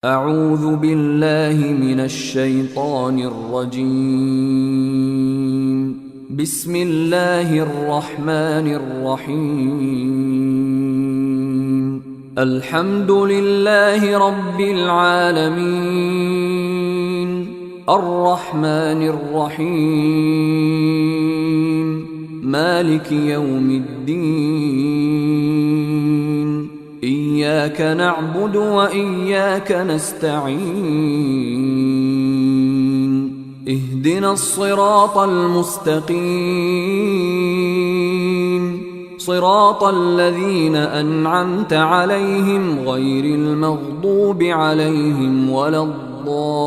أعوذ بالله من الشيطان الرجيم. بسم الله الرحمن الرحيم. الحمد لله رب العالمين. الرحمن الرحيم. مالك يوم الدين. إياك نعبد وإياك نستعين. اهدنا الصراط المستقيم. صراط الذين أنعمت عليهم غير المغضوب عليهم ولا الضالين.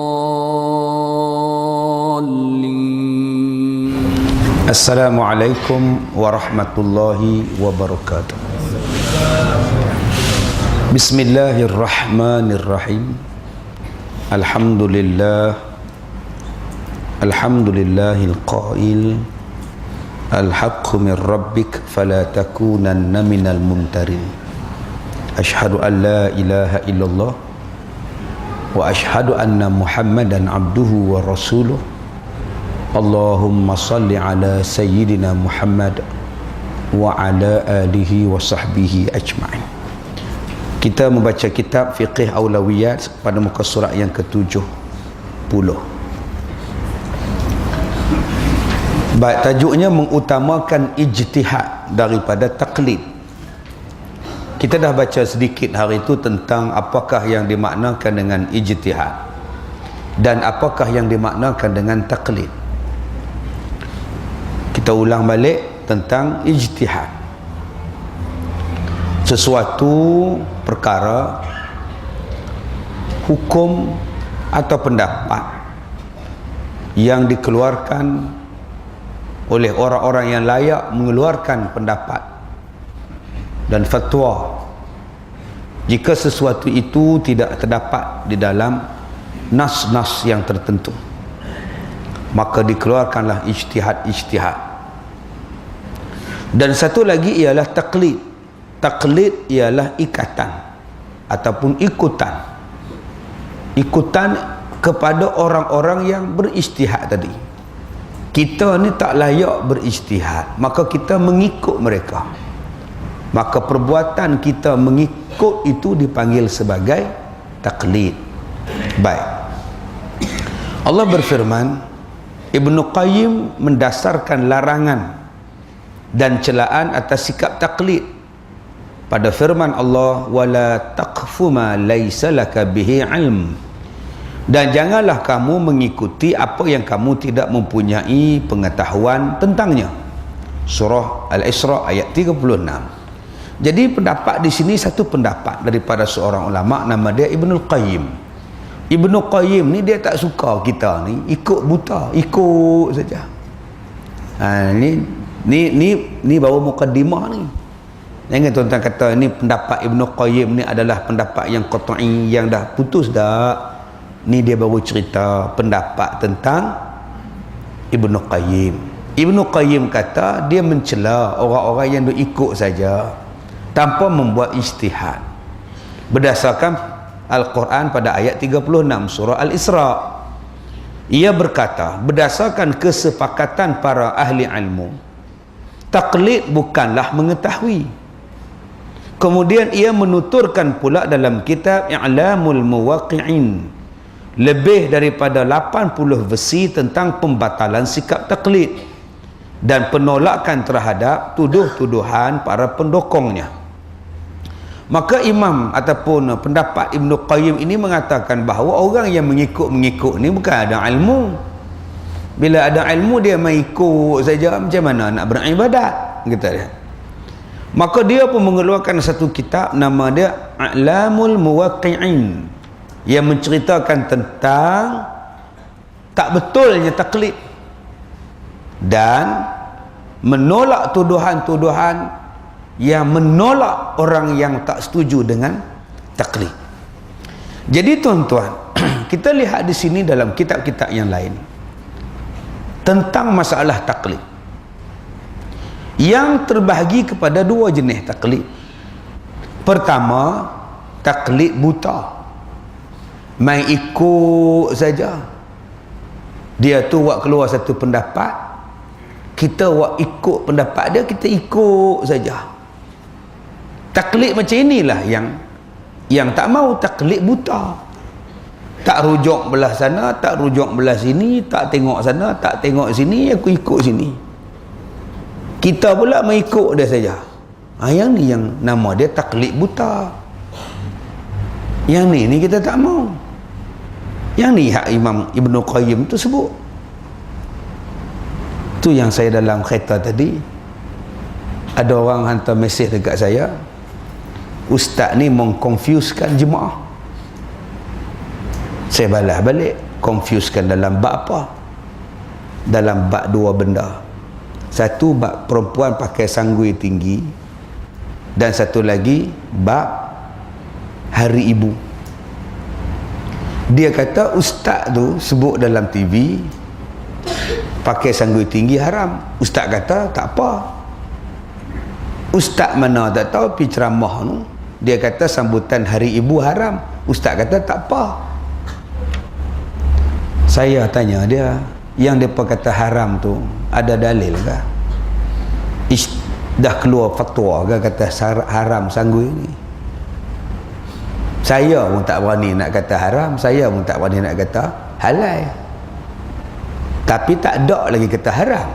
السلام عليكم ورحمة الله وبركاته. بسم الله الرحمن الرحيم. الحمد لله القائل الحق من ربك فلا تكونن من الممترين. أشهد أن لا إله إلا الله وأشهد أن محمدا عبده ورسوله. اللهم صل على سيدنا محمد وعلى آله وصحبه أجمعين. Kita membaca kitab Fiqh Aulawiyat pada muka surat yang ke-70. Baik, tajuknya mengutamakan ijtihad daripada taklid. Kita dah baca sedikit hari itu tentang apakah yang dimaknakan dengan ijtihad dan apakah yang dimaknakan dengan taklid. Kita ulang balik tentang ijtihad. Sesuatu perkara, hukum atau pendapat yang dikeluarkan oleh orang-orang yang layak mengeluarkan pendapat dan fatwa, jika sesuatu itu tidak terdapat di dalam nas-nas yang tertentu, maka dikeluarkanlah ijtihad. Dan satu lagi ialah taklid. Taklid ialah ikatan ataupun ikutan kepada orang-orang yang berijtihad tadi. Kita ni tak layak berijtihad, maka kita mengikut mereka. Maka perbuatan kita mengikut itu dipanggil sebagai taklid. Baik, Allah berfirman, Ibnu Qayyim mendasarkan larangan dan celaan atas sikap taklid pada firman Allah, wala taqfu ma laysa laka bihi ilm, dan janganlah kamu mengikuti apa yang kamu tidak mempunyai pengetahuan tentangnya. Surah Al-Isra ayat 36. Jadi pendapat di sini satu pendapat daripada seorang ulama, nama dia Ibnu Qayyim. Ibnu Qayyim ni dia tak suka kita ni ikut buta, ikut saja. Ni baru mukaddimah ni. Jangan tuan-tuan kata ini pendapat Ibnu Qayyim ni adalah pendapat yang qat'i, yang dah putus dah. Ni dia baru cerita pendapat tentang Ibnu Qayyim. Ibnu Qayyim kata dia mencela orang-orang yang duk ikut saja tanpa membuat ijtihad. Berdasarkan Al-Quran pada ayat 36 surah Al-Isra. Ia berkata, berdasarkan kesepakatan para ahli ilmu, taklid bukanlah mengetahui. Kemudian ia menuturkan pula dalam kitab I'lamul Muwaqqi'in lebih daripada 80 versi tentang pembatalan sikap taklid dan penolakan terhadap tuduh-tuduhan para pendokongnya. Maka imam ataupun pendapat Ibnu Qayyim ini mengatakan bahawa orang yang mengikut ni bukan ada ilmu. Bila ada ilmu dia mengikut saja, macam mana nak beribadat, kata dia. Maka dia pun mengeluarkan satu kitab, nama dia A'lamul Muwaqqi'in, yang menceritakan tentang tak betulnya taklid dan menolak tuduhan-tuduhan yang menolak orang yang tak setuju dengan taklid. Jadi tuan-tuan, kita lihat di sini dalam kitab-kitab yang lain tentang masalah taklid, yang terbahagi kepada dua jenis taklid. Pertama, taklid buta. main ikut saja. Dia tu buat keluar satu pendapat, kita buat ikut pendapat dia, kita ikut saja. Taklid macam inilah yang tak mau, taklid buta. Tak rujuk belah sana, tak rujuk belah sini, tak tengok sana, tak tengok sini, aku ikut sini. Kita pula mengikut dia saja. Yang ni yang nama dia taklid buta. Yang ni kita tak mau. Yang ni hak Imam Ibn Qayyim tu sebut. Tu yang saya dalam kereta tadi, ada orang hantar mesej dekat saya, ustaz ni mengkonfuskan jemaah. Saya balas balik, confuskan dalam bab apa? Dalam bab dua benda. Satu, bab perempuan pakai sanggui tinggi, dan satu lagi bab Hari Ibu. Dia kata ustaz tu sebut dalam TV pakai sanggui tinggi haram. Ustaz kata tak apa. Ustaz mana tak tahu pergi ceramah tu, dia kata sambutan Hari Ibu haram. Ustaz kata tak apa. Saya tanya dia, yang depa kata haram tu ada dalil ke? Dah keluar fatwa ke kata haram sanggui ni? Saya pun tak berani nak kata haram, saya pun tak berani nak kata halal. Tapi tak ada lagi kata haram.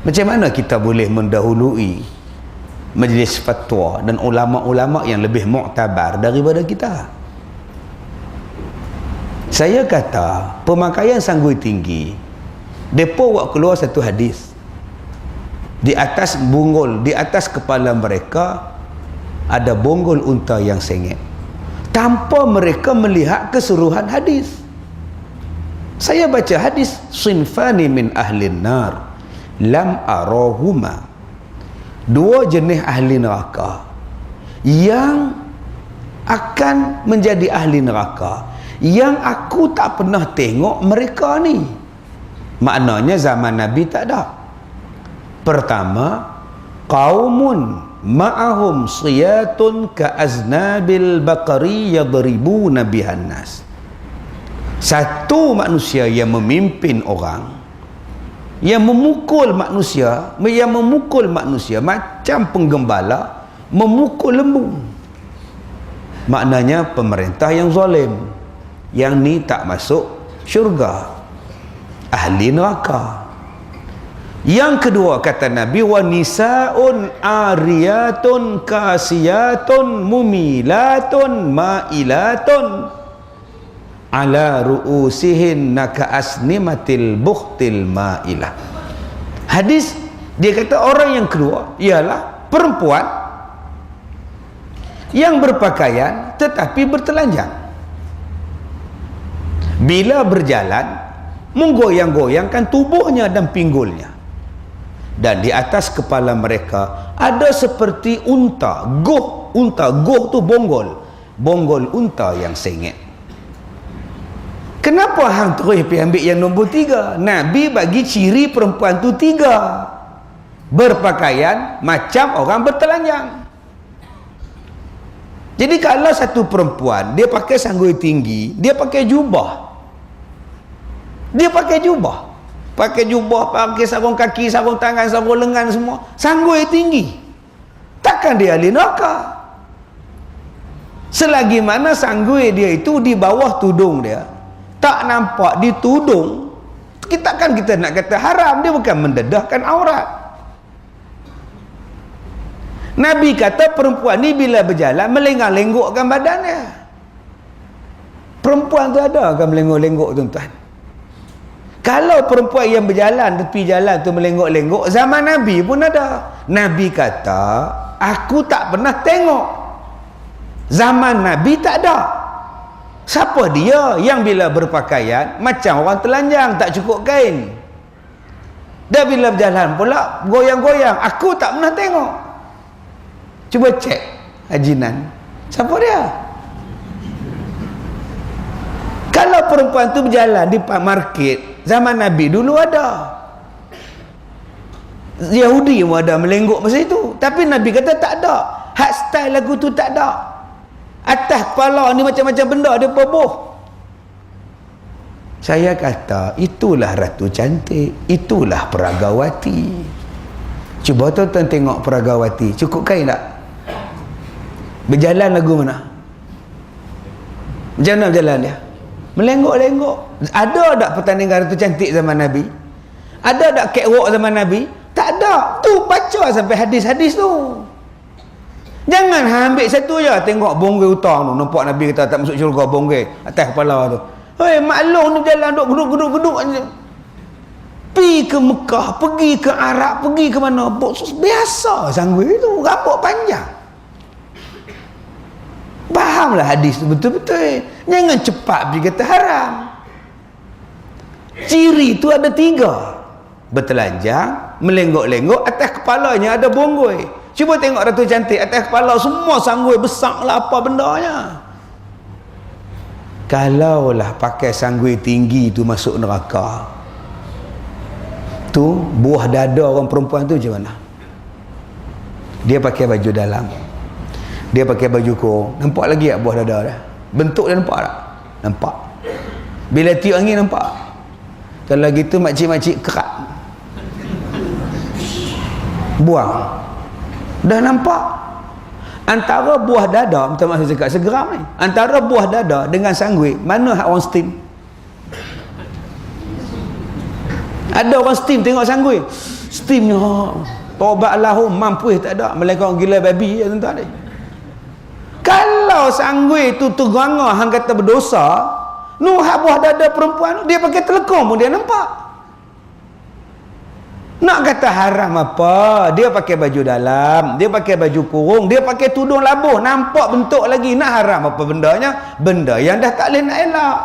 Macam mana kita boleh mendahului majlis fatwa dan ulama-ulama yang lebih muktabar daripada kita? Saya kata pemakaian sanggui tinggi, depa buat keluar satu hadis. Di atas bonggol, di atas kepala mereka ada bonggol unta yang sengit, tanpa mereka melihat keseluruhan hadis. Saya baca hadis, sinfani min ahlin nar lam arahuma, dua jenis ahli neraka yang akan menjadi ahli neraka yang aku tak pernah tengok mereka ni. Maknanya zaman Nabi tak ada. Pertama, qaumun ma'ahum siyatun ka'aznabil baqari yadribuna bihan nas. Satu manusia yang memimpin orang, yang memukul manusia macam penggembala memukul lembu. Maknanya pemerintah yang zalim. Yang ni tak masuk syurga, ahli neraka. Yang kedua kata Nabi, wa nisaun ariyatun kasiyatun mumilatun mailatun ala ru'usihin ka'asnimatil bukhtil mailah. Hadis dia kata orang yang kedua ialah perempuan yang berpakaian tetapi bertelanjang. Bila berjalan menggoyang-goyangkan tubuhnya dan pinggulnya, dan di atas kepala mereka ada seperti unta, goh. Unta, goh tu bonggol unta yang sengit. Kenapa hang terus pergi ambil yang nombor 3? Nabi bagi ciri perempuan tu 3. Berpakaian macam orang bertelanjang. Jadi kalau satu perempuan dia pakai sanggui tinggi, dia pakai jubah, pakai sarung kaki, sarung tangan, sarung lengan semua, sanggui tinggi, takkan dia ahli neraka. Selagi mana sanggui dia itu di bawah tudung dia, tak nampak di tudung, kita nak kata haram. Dia bukan mendedahkan aurat. Nabi kata perempuan ni bila berjalan melenggang-lenggokkan badannya. Perempuan tu ada akan melenggok-lenggok, tuan-tuan. Kalau perempuan yang berjalan tepi jalan tu melenggok-lenggok, zaman Nabi pun ada. Nabi kata aku tak pernah tengok. Zaman Nabi tak ada. Siapa dia yang bila berpakaian macam orang telanjang, tak cukup kain, dia bila berjalan pula goyang-goyang? Aku tak pernah tengok. Cuba cek hajinan, siapa dia? Kalau perempuan tu berjalan di market zaman Nabi dulu ada. Yahudi pun ada melenggok masa itu, tapi Nabi kata tak ada. Hak style lagu tu tak ada. Atas kepala ni macam-macam benda dia berbuh. Saya kata, itulah ratu cantik, itulah Peragawati. Cuba tuan-tuan tengok Peragawati, cukup kain tak? Berjalan lagu mana? Macam mana berjalan dia? Melenggok-lenggok. Ada tak pertandingan ratu cantik zaman Nabi? Ada tak catwalk zaman Nabi? Tak ada. Tu baca sampai hadis-hadis tu. Jangan ambil satu je. Tengok bonggay hutang tu. Nampak Nabi kata tak masuk syurga bonggay atas kepala tu. Hei, maklum ni jalan duk geduk-geduk pergi ke Mekah, pergi ke Arab, pergi ke mana, biasa sanggui tu, rambut panjang. Fahamlah hadis tu betul-betul. Jangan cepat pergi kata haram. Ciri tu ada 3. Bertelanjang, melenggok-lenggok, atas kepalanya ada bonggoi. Cuba tengok ratu cantik, atas kepala semua sanggui besar lah apa bendanya. Kalaulah pakai sanggui tinggi tu masuk neraka, tu buah dada orang perempuan tu macam mana? Dia pakai baju dalam, dia pakai baju kurung, nampak lagi tak buah dada dia? Bentuk dia nampak tak? Nampak. Bila tiup angin nampak. Kalau gitu makcik-makcik kerat, buang. Dah nampak. Antara buah dada, minta maaf saya cakap segeram ni, antara buah dada dengan sanggui, mana hak orang steam? Ada orang steam tengok sanggui, steamnya taubat lahum mampu tak ada, melainkan orang gila babi ya tuan-tuan ni. Kalau sanggui tu terganga hang kata berdosa, nu hak buah dada perempuan dia pakai telekong pun dia nampak. Nak kata haram apa? Dia pakai baju dalam, dia pakai baju kurung, dia pakai tudung labuh, nampak bentuk lagi. Nak haram apa bendanya? Benda yang dah tak boleh nak elak.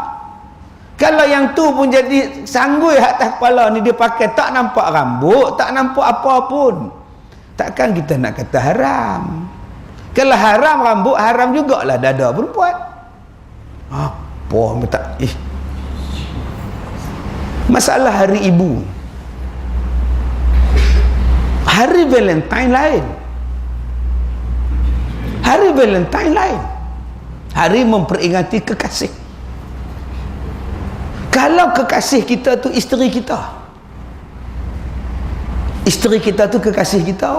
Kalau yang tu pun jadi sanggui atas kepala ni dia pakai, tak nampak rambut, tak nampak apa pun, takkan kita nak kata haram. Kalau haram rambut, haram jugalah dada perempuan. Apa tak? Masalah hari ibu, hari Valentine lain, hari Valentine lain, hari memperingati kekasih. Kalau kekasih kita tu isteri kita, isteri kita tu kekasih kita.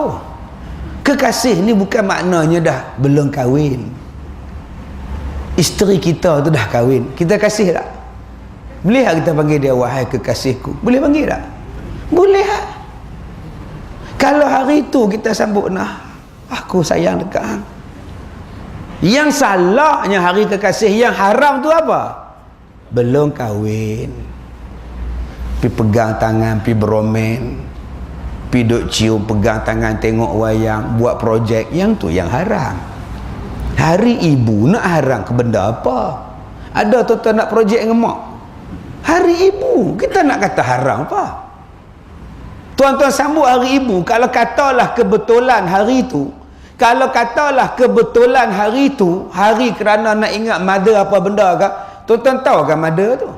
Kekasih ni bukan maknanya dah belum kahwin. Isteri kita tu dah kahwin, kita kasih tak? Boleh tak kita panggil dia wahai kekasihku? Boleh panggil tak? Boleh tak? Kalau hari tu kita sambut, nah, aku sayang dekat hang. Yang salahnya hari kekasih, yang haram tu apa? Belum kahwin, pi pegang tangan, pi beromen, pi duk cium, pegang tangan, tengok wayang, buat projek, yang tu yang haram. Hari ibu nak haram ke benda apa? Ada tuan-tuan nak projek ngemak hari ibu, kita nak kata haram apa? Tuan-tuan sambut hari ibu, kalau katalah kebetulan hari tu, kalau katalah kebetulan hari tu, hari kerana nak ingat mother apa benda ke, tuan-tuan tahu kan mother tu?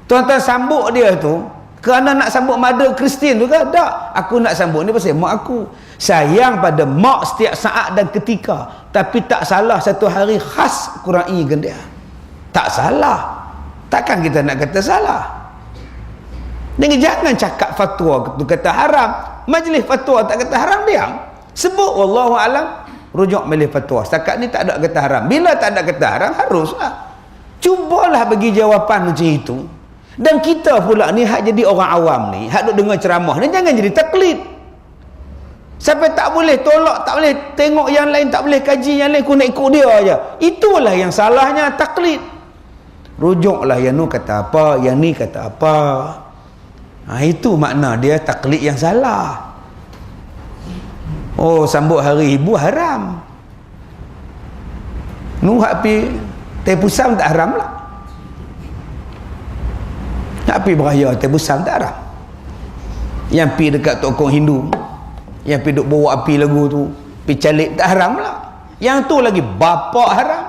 Tuan-tuan sambut dia tu kerana nak sambut mother Kristian tu ke? Tak, aku nak sambut ni pasal mak aku. Sayang pada mak setiap saat dan ketika, tapi tak salah satu hari khas kurang ingat dia. Tak salah. Takkan kita nak kata salah? Jadi jangan cakap fatwa tu kata haram. Majlis fatwa tak kata haram, diam. Sebut wallahu alam, rujuk majlis fatwa. Setakat ni tak ada kata haram. Bila tak ada kata haram, haruslah. Cubalah bagi jawapan macam itu. Dan kita pula ni hak jadi orang awam ni, hak duk dengar ceramah ni, jangan jadi taklid. Sampai tak boleh tolak, tak boleh tengok yang lain, tak boleh kaji yang lain, aku nak ikut dia aja. Itulah yang salahnya taklid. Rujuklah yang nu kata apa, yang ni kata apa. Itu makna dia taklid yang salah. Oh, sambut hari ibu haram. Nu hak pi teh pusam tak haram lah. Hak pi beraya teh pusam tak haram. Yang pi dekat tokong Hindu, yang pi duk bawa api lagu tu, pi calik tak haram lah. Yang tu lagi bapak haram.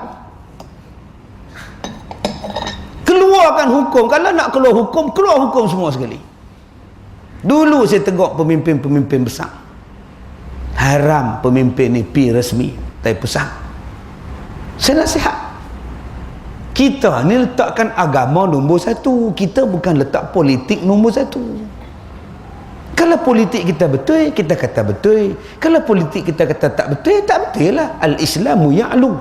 Keluarkan hukum. Kalau nak keluar hukum semua sekali. Dulu saya tengok pemimpin-pemimpin besar, haram pemimpin ni pi resmi tai pusat. Saya nasihat. Kita ni letakkan agama nombor satu. Kita bukan letak politik nombor satu. Kalau politik kita betul, kita kata betul. Kalau politik kita kata tak betul, tak betul lah. Al-Islamu ya'lu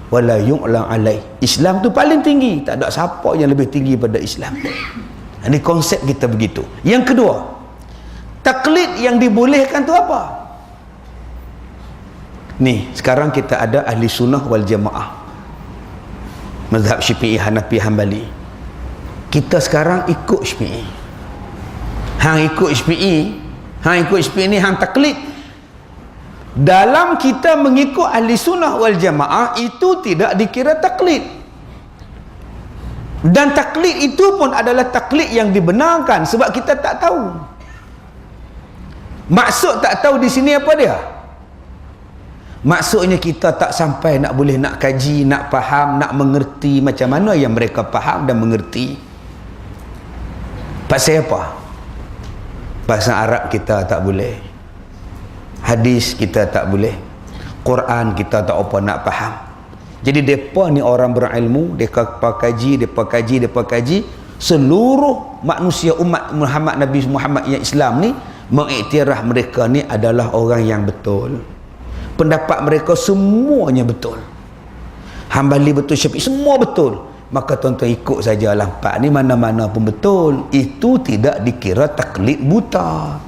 wala yu'la alaih. Islam tu paling tinggi. Tak ada siapa yang lebih tinggi pada Islam. Ini konsep kita begitu. Yang kedua, taklid yang dibolehkan tu apa? Ni, sekarang kita ada ahli sunnah wal jamaah, mazhab Syafi'i, Hanafi, Hambali. Kita sekarang ikut Syafi'i. Hang ikut Syafi'i ni hang taklid. Dalam kita mengikut ahli sunnah wal jamaah itu tidak dikira taklid. Dan taklid itu pun adalah taklid yang dibenarkan sebab kita tak tahu. Maksud tak tahu di sini apa dia? Maksudnya kita tak sampai nak boleh nak kaji, nak faham, nak mengerti macam mana yang mereka faham dan mengerti. Pasal apa? Bahasa Arab kita tak boleh, hadis kita tak boleh, Quran kita tak apa nak faham. Jadi mereka ni orang berilmu, mereka kaji, seluruh manusia umat Muhammad, Nabi Muhammad yang Islam ni mengiktiraf mereka ni adalah orang yang betul. Pendapat mereka semuanya betul. Hambali betul, Syafi'i semua betul. Maka tuan-tuan ikut saja lah. Empat ni mana-mana pun betul. Itu tidak dikira taklid buta.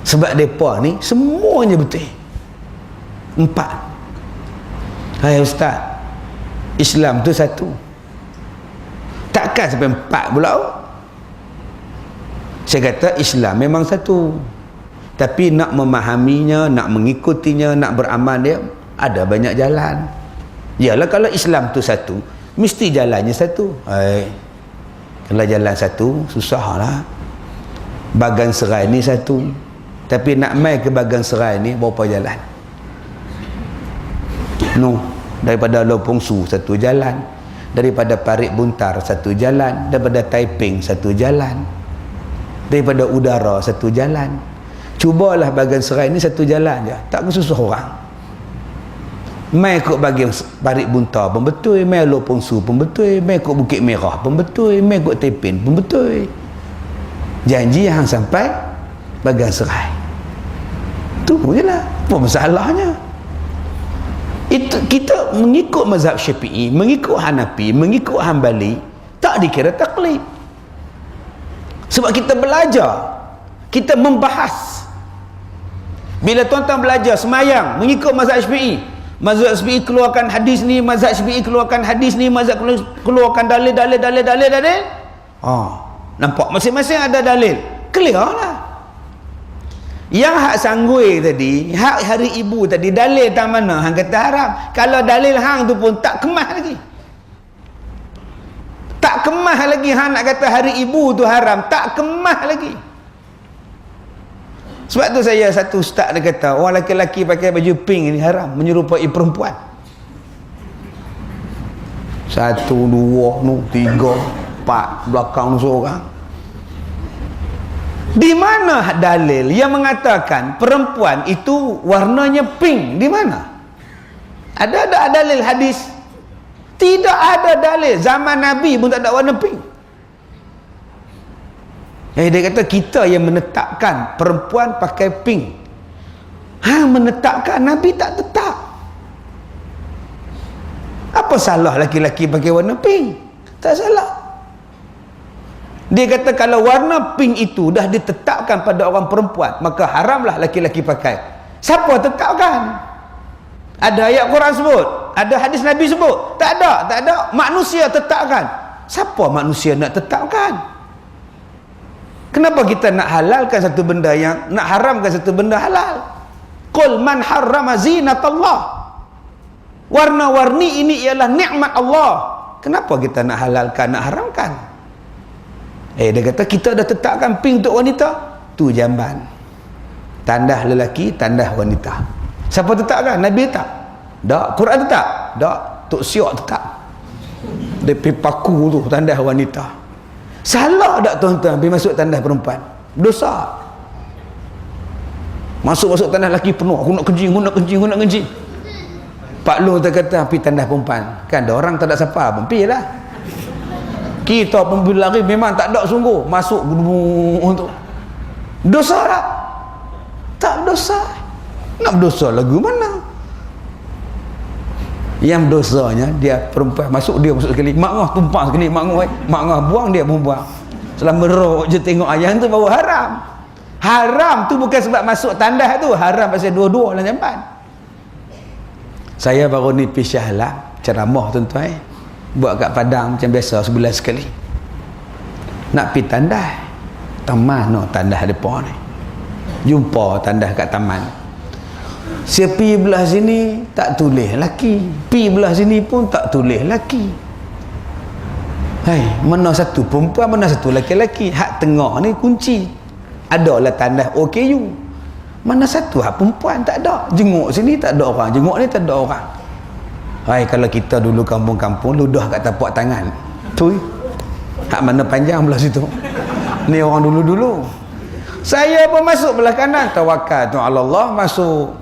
Sebab mereka ni semuanya betul. Empat. Hai Ustaz, Islam tu satu. Takkan sampai empat pula? Saya kata Islam memang satu. Tapi nak memahaminya, nak mengikutinya, nak beramal dia, ada banyak jalan. Yalah, kalau Islam tu satu, mesti jalannya satu. Kalau jalan satu, susahlah. Bagan serai ni satu. Tapi nak mai ke bagan serai ni, berapa jalan? Daripada Lopong Su, satu jalan. Daripada Parit Buntar, satu jalan. Daripada Taiping, satu jalan. Daripada Udara, satu jalan. Cubalah bagian serai ni satu jalan je, tak kesusah orang. Mai ikut bagian Parit Buntar pun betul, mai Lopong Su pun betul, mai ikut Bukit Merah pun betul, mai ikut Taiping pun betul. Janji hang sampai bagian serai. Tu je lah. Apa masalahnya? Itu kita mengikut mazhab Syafi'i, mengikut Hanafi, mengikut Hambali, tak dikira taklid. Sebab kita belajar, kita membahas. Bila tuan-tuan belajar semayang mengikut mazhab Syafi'i, mazhab Syafi'i keluarkan hadis ni, mazhab Syafi'i keluarkan hadis ni, mazhab keluarkan dalil. Nampak masing-masing ada dalil. Clear lah. Yang hak sanggui tadi, hak hari ibu tadi, dalil tak mana hang kata haram. Kalau dalil hang tu pun tak kemah lagi. Tak kemah lagi hang nak kata hari ibu tu haram, tak kemah lagi. Sebab tu saya satu ustaz dia kata orang lelaki pakai baju pink ni haram, menyerupai perempuan. 1, 2, 3, 4 belakang seorang. Di mana dalil yang mengatakan perempuan itu warnanya pink? Di mana? Ada dalil hadis? Tidak ada dalil. Zaman Nabi pun tak ada warna pink. Dia kata kita yang menetapkan perempuan pakai pink. Menetapkan, Nabi tak tetap. Apa salah laki-laki pakai warna pink? Tak salah. Dia kata kalau warna pink itu dah ditetapkan pada orang perempuan, maka haramlah laki-laki pakai. Siapa tetapkan? Ada ayat Quran sebut, ada hadis Nabi sebut? Tak ada. Manusia tetapkan. Siapa manusia nak tetapkan? Kenapa kita nak halalkan satu benda yang, nak haramkan satu benda halal? Qul man harrama zinatallah. Warna-warni ini ialah nikmat Allah. Kenapa kita nak halalkan, nak haramkan? Dia kata kita dah tetapkan pink untuk wanita. Tu jamban. Tandah lelaki, tandah wanita. Siapa tetapkan? Nabi tak? Tak. Quran tetap? Tak. Tok Siok tetap. Dia pergi paku tu, tandah wanita. Salah tak tuan-tuan pergi masuk tandas perempuan? Dosa. Masuk tandas lelaki penuh. Aku nak kencing. Pak Long kata pergi tandas perempuan. Kan ada orang tak ada siapa pun pergi lah. Kita pun bila lari memang tak ada sungguh. Masuk untuk dosa tak? Tak dosa. Nak berdosa lagu mana? Yang dosanya dia perempuan masuk sekali. Mak ngah tumpang sekali. Mak ngah buang dia pun buang. Selama rok je tengok ayam tu baru haram. Haram tu bukan sebab masuk tandas tu. Haram pasal dua-dua dalam jamban. Saya baru ni pisah lah ceramah tuan-tuan. Buat kat Padang macam biasa sebulan sekali. Nak pergi tandas. Taman no tandas depan ni. Jumpa tandas kat taman. Saya pergi belah sini tak tulis laki. Pergi belah sini pun tak tulis laki. Hai, mana satu perempuan, mana satu laki-laki. Hak tengah ni kunci. Adalah tandas OKU. Mana satu hak perempuan tak ada. Jenguk sini tak ada orang, jenguk ni tak ada orang. Hai, kalau kita dulu kampung-kampung ludah kat tapak tangan. Tu hak mana panjang belah situ. Ni orang dulu-dulu. Saya pun masuk belah kanan, tawakal tu Allah, masuk.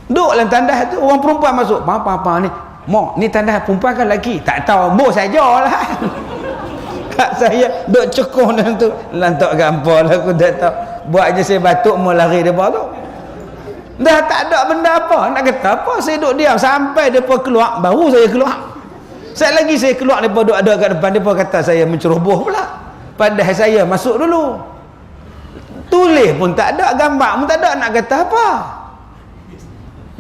Duduk dalam tandas tu, orang perempuan masuk. Apa-apa ni? Mak, ni tandas perempuan kan lelaki? Tak tahu, bos sajalah. Kak saya duduk cekung dalam tu. Lantak gampang lah, aku tak tahu. Buat je saya batuk, mau lari depan tu. Dah tak ada benda apa. Nak kata apa, saya duduk diam. Sampai mereka keluar, baru saya keluar. Lagi saya keluar, mereka duduk ada kat depan. Mereka kata saya menceroboh pula. Padahal saya masuk dulu. Tulis pun tak ada, gambar pun tak ada. Nak kata apa?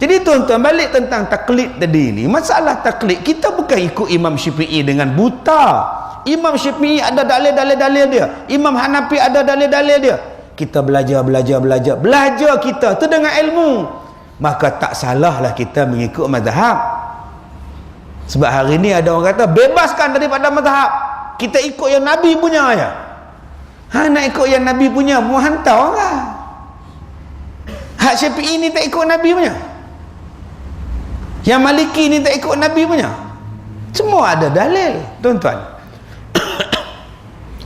Jadi tuan-tuan, balik tentang taklid tadi ni. Masalah taklid, kita bukan ikut Imam Syafi'i dengan buta. Imam Syafi'i ada dalil-dalil dia. Imam Hanafi ada dalil-dalil dia. Kita belajar kita tu dengan ilmu. Maka tak salahlah kita mengikut mazhab. Sebab hari ni ada orang kata bebaskan daripada mazhab. Kita ikut yang Nabi punya aja. Nak ikut yang Nabi punya, mau hantar orang. Hak Syafi'i ni tak ikut Nabi punya. Yang Maliki ni tak ikut Nabi punya. Semua ada dalil, tuan-tuan.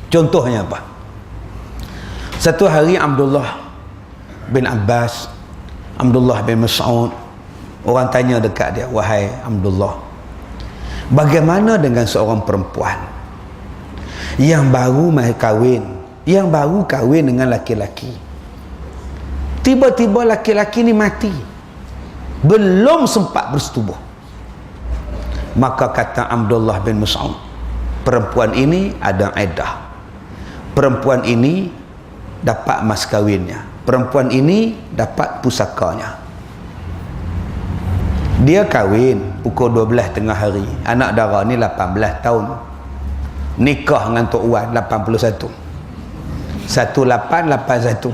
Contohnya apa? Satu hari Abdullah bin Abbas, Abdullah bin Mas'ud, orang tanya dekat dia, wahai Abdullah, bagaimana dengan seorang perempuan yang baru kahwin dengan laki-laki, tiba-tiba laki-laki ni mati, belum sempat bersetubuh. Maka kata Abdullah bin Mas'ud, perempuan ini ada iddah, perempuan ini dapat mas kahwinnya, perempuan ini dapat pusakanya. Dia kahwin pukul 12 tengah hari, anak dara ni 18 tahun, nikah dengan Tok Wan 81, 1881,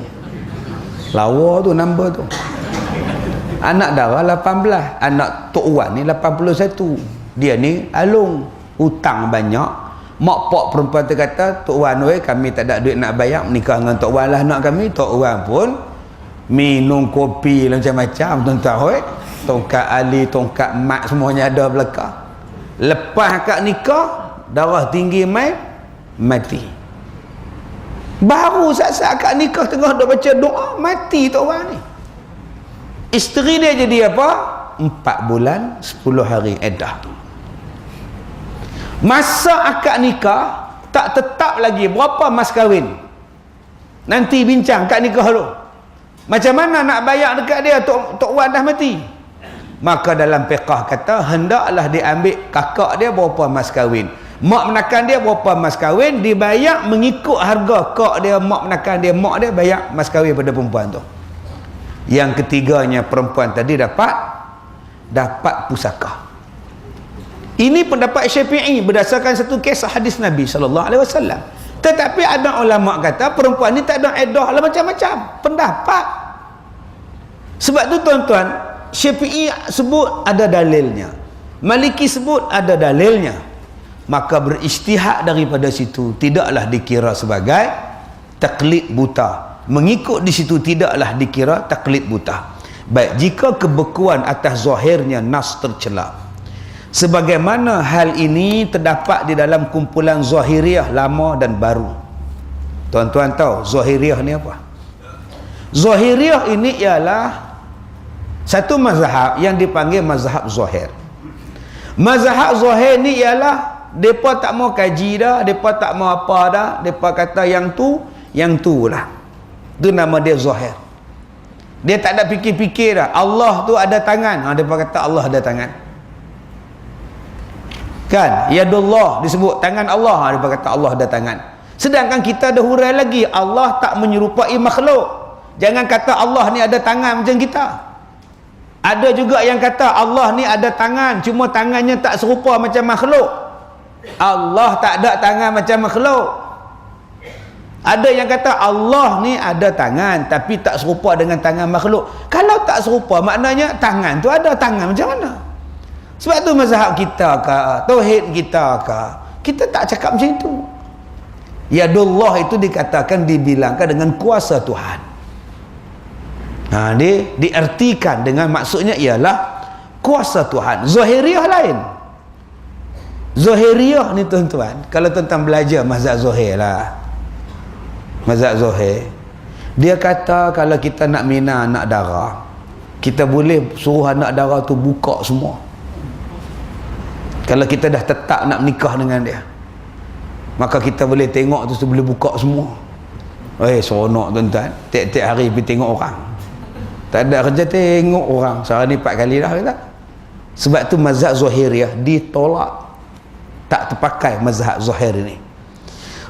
lawa tu number tu. Anak dara 18, anak Tok Wan ni 81. Dia ni alung, hutang banyak. Mak pak perempuan tu kata, Tok Wan weh, kami tak ada duit nak bayar, nikah dengan Tok Wan lah anak kami. Tok Wan pun minum kopi macam-macam, tuan-tuan weh. Tongkat Ali, tongkat mat semuanya ada belakang. Lepas akad nikah, darah tinggi mati. Baru saat-saat akad nikah tengah duk baca doa, mati Tok Wan ni. Isteri dia jadi apa? 4 bulan 10 hari iddah. Masa akad nikah tak tetap lagi berapa mas kahwin. Nanti bincang akad nikah dulu. Macam mana nak bayar dekat dia Tok Wan dah mati? Maka dalam fiqh kata hendaklah diambil kakak dia berapa mas kahwin, mak menakan dia berapa mas kahwin, dibayar mengikut harga kak dia, mak menakan dia, mak dia bayar mas kahwin pada perempuan tu. Yang ketiganya perempuan tadi dapat pusaka. Ini pendapat Syafi'i berdasarkan satu kisah hadis Nabi SAW. Tetapi ada ulama kata perempuan ni tak ada iddah lah, macam-macam pendapat. Sebab tu tuan-tuan, Syafi'i sebut ada dalilnya, Maliki sebut ada dalilnya, maka berijtihad daripada situ tidaklah dikira sebagai taklid buta. Mengikut di situ tidaklah dikira taklid buta. Baik jika kebekuan atas zahirnya nas tercela. Sebagaimana hal ini terdapat di dalam kumpulan Zahiriyah lama dan baru. Tuan-tuan tahu Zahiriyah ni apa? Zahiriyah ini ialah Satu mazhab yang dipanggil mazhab Zahir. Mazhab Zahir ni ialah depa tak mau kaji dah, depa tak mau apa dah, depa kata yang tu lah. Itu nama dia Zahir. Dia tak ada fikir-fikir dah. Allah tu ada tangan. Depa kata Allah ada tangan. Kan? Yadullah disebut tangan Allah. Depa kata Allah ada tangan. Sedangkan kita ada hurai lagi, Allah tak menyerupai makhluk. Jangan kata Allah ni ada tangan macam kita. Ada juga yang kata Allah ni ada tangan, cuma tangannya tak serupa macam makhluk. Allah tak ada tangan macam makhluk. Ada yang kata Allah ni ada tangan tapi tak serupa dengan tangan makhluk. Kalau tak serupa, maknanya tangan tu ada tangan macam mana? Sebab tu mazhab kita ke, tauhid kita ke, kita tak cakap macam itu. Yadullah itu dikatakan, dibilangkan dengan kuasa Tuhan. Diartikan dengan maksudnya ialah kuasa Tuhan. Zahiriyah lain. Zahiriyah ni tuan-tuan, kalau tuan-tuan belajar mazhab Zahir lah, mazhab Zahir, dia kata kalau kita nak mina anak dara, kita boleh suruh anak dara tu buka semua. Kalau kita dah tetap nak menikah dengan dia, maka kita boleh tengok tu boleh buka semua. Seronok tuan-tuan, tiap-tiap hari pergi tengok orang. Tak ada kerja tengok orang. Sekarang ni 4 kali dah kata. Sebab tu mazhab Zahiriyah ditolak. Tak terpakai mazhab Zahir ini.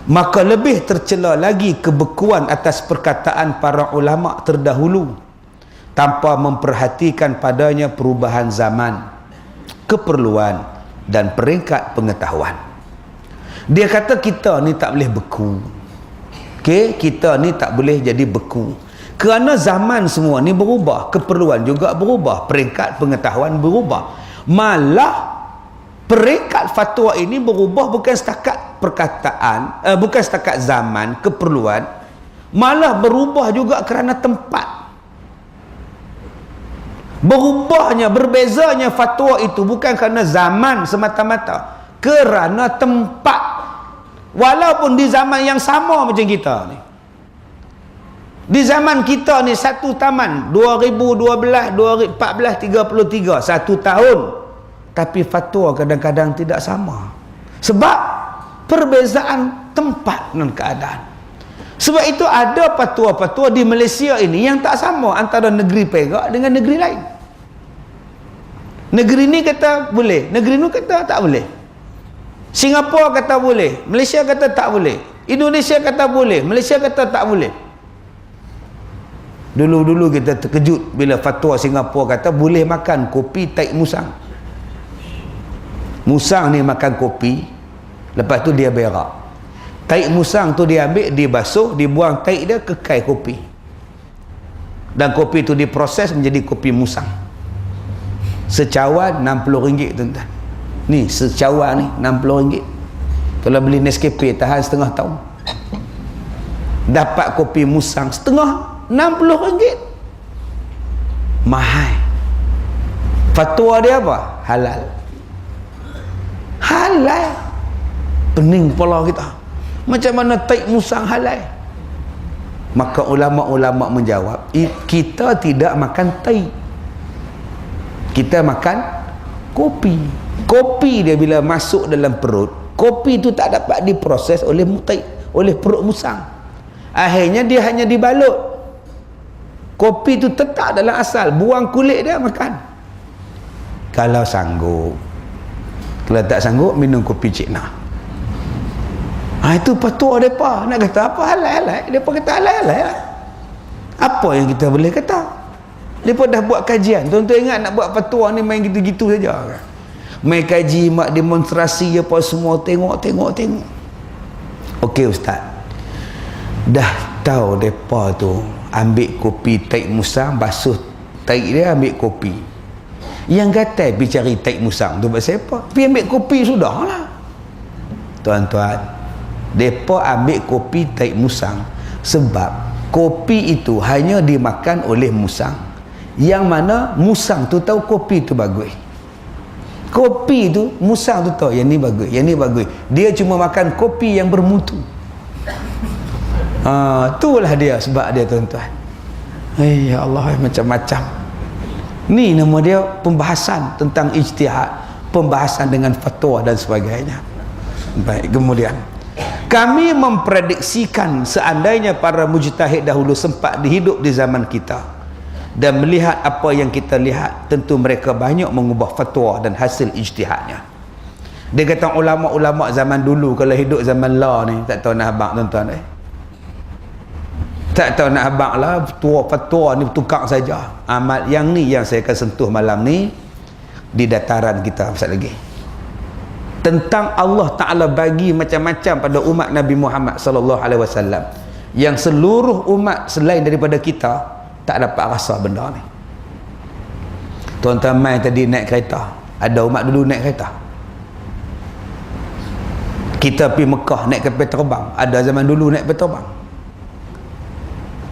Maka lebih tercela lagi kebekuan atas perkataan para ulama terdahulu tanpa memperhatikan padanya perubahan zaman, keperluan dan peringkat pengetahuan. Dia kata kita ni tak boleh beku. Okey, kita ni tak boleh jadi beku. Kerana zaman semua ni berubah, keperluan juga berubah, peringkat pengetahuan berubah. Malah peringkat fatwa ini berubah bukan setakat perkataan, bukan setakat zaman, keperluan, malah berubah juga kerana tempat. Berubahnya, berbezanya fatwa itu bukan kerana zaman semata-mata, kerana tempat. Walaupun di zaman yang sama macam kita ni. Di zaman kita ni satu taman 2012, 2014, 33 satu tahun, tapi fatwa kadang-kadang tidak sama sebab perbezaan tempat dan keadaan. Sebab itu ada fatwa-fatwa di Malaysia ini yang tak sama antara negeri Perak dengan negeri lain. Negeri ni kata boleh, negeri ni kata tak boleh. Singapura kata boleh, Malaysia kata tak boleh. Indonesia kata boleh, Malaysia kata tak boleh. Dulu-dulu kita terkejut bila fatwa Singapura kata boleh makan kopi taik musang. Musang ni makan kopi, lepas tu dia berak. Taik musang tu dia ambil, dibasuh, dibuang taik dia, kekal kopi. Dan kopi tu diproses menjadi kopi musang. Secawan RM60 tuan-tuan. Ni secawan ni RM60. Kalau beli Nescafe tahan setengah tahun. Dapat kopi musang setengah RM60. Mahal. Fatwa dia apa? Halal. Halal. Pening kepala kita. Macam mana taik musang halal? Maka ulama-ulama menjawab, kita tidak makan taik. Kita makan kopi. Kopi dia bila masuk dalam perut, kopi itu tak dapat diproses oleh taik, oleh perut musang. Akhirnya dia hanya dibalut. Kopi itu tetap dalam asal, buang kulit dia makan. Kalau sanggup. Kalau tak sanggup, minum kopi Cina. Itu fatwa mereka. Nak kata apa halal-halal? Mereka kata halal-halal. Apa yang kita boleh kata? Mereka dah buat kajian. Tuan-tuan ingat nak buat fatwa ni main gitu-gitu saja kan? Main kaji, mak demonstrasi apa semua, tengok. Okey ustaz, dah tahu mereka tu ambil kopi taik musang, basuh taik dia, ambil kopi. Yang kata pergi cari taik musang tu buat siapa? Pergi ambil kopi sudah lah. Tuan-tuan, mereka ambil kopi taik musang sebab kopi itu hanya dimakan oleh musang, yang mana musang tu tahu kopi tu bagus. Kopi tu musang tu tahu yang ni bagus, yang ni bagus. Dia cuma makan kopi yang bermutu. Itulah dia sebab dia tuan-tuan. Ya Allah, macam-macam. Ni nama dia pembahasan tentang ijtihad, pembahasan dengan fatwa dan sebagainya. Baik, kemudian kami memprediksikan seandainya para mujtahid dahulu sempat hidup di zaman kita dan melihat apa yang kita lihat, tentu mereka banyak mengubah fatwa dan hasil ijtihadnya. Dia kata ulama-ulama zaman dulu kalau hidup zaman la ni, tak tahu nak abang tuan-tuan tak tahu nak abang lah, fatwa ni tukang saja. Amal yang ni yang saya akan sentuh malam ni di dataran kita pasal lagi. Tentang Allah Ta'ala bagi macam-macam pada umat Nabi Muhammad sallallahu alaihi wasallam yang seluruh umat selain daripada kita tak dapat rasa benda ni. Tuan-tuan mai tadi naik kereta, ada umat dulu naik kereta. Kita pergi Mekah naik kapal terbang, ada zaman dulu naik kapal terbang.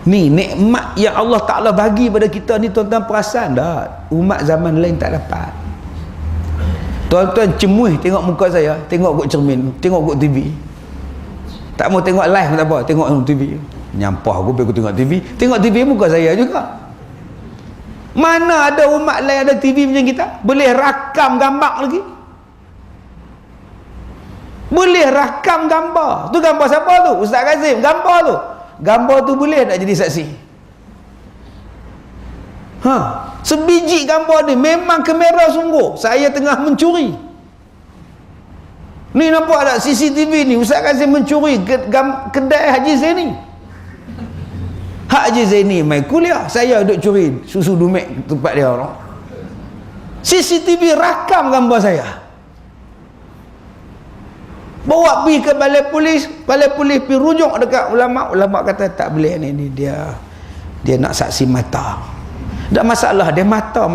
Ni nikmat yang Allah Ta'ala bagi pada kita ni, tuan-tuan perasan tak? Umat zaman lain tak dapat. Tuan-tuan cemuih tengok muka saya, tengok kat cermin, tengok kat TV. Tak mau tengok live tak apa, tengok TV. Nyampah aku pergi tengok TV. Tengok TV muka saya juga. Mana ada umat lain ada TV macam kita? Boleh rakam gambar lagi. Boleh rakam gambar. Tu gambar siapa tu? Ustaz Kazim, gambar tu. Gambar tu boleh tak jadi saksi? Sebiji gambar ni memang kamera sungguh. Saya tengah mencuri. Ni nampak tak CCTV ni? Ustaz Kazim mencuri kedai Haji Zaini. Haji Zaini main kuliah, saya duduk curi susu dumek tempat dia orang. CCTV rakam gambar saya. Bawa pergi ke balai polis pergi rujuk dekat ulama. Ulama kata tak boleh ni dia nak saksi mata. Tak masalah, dia mata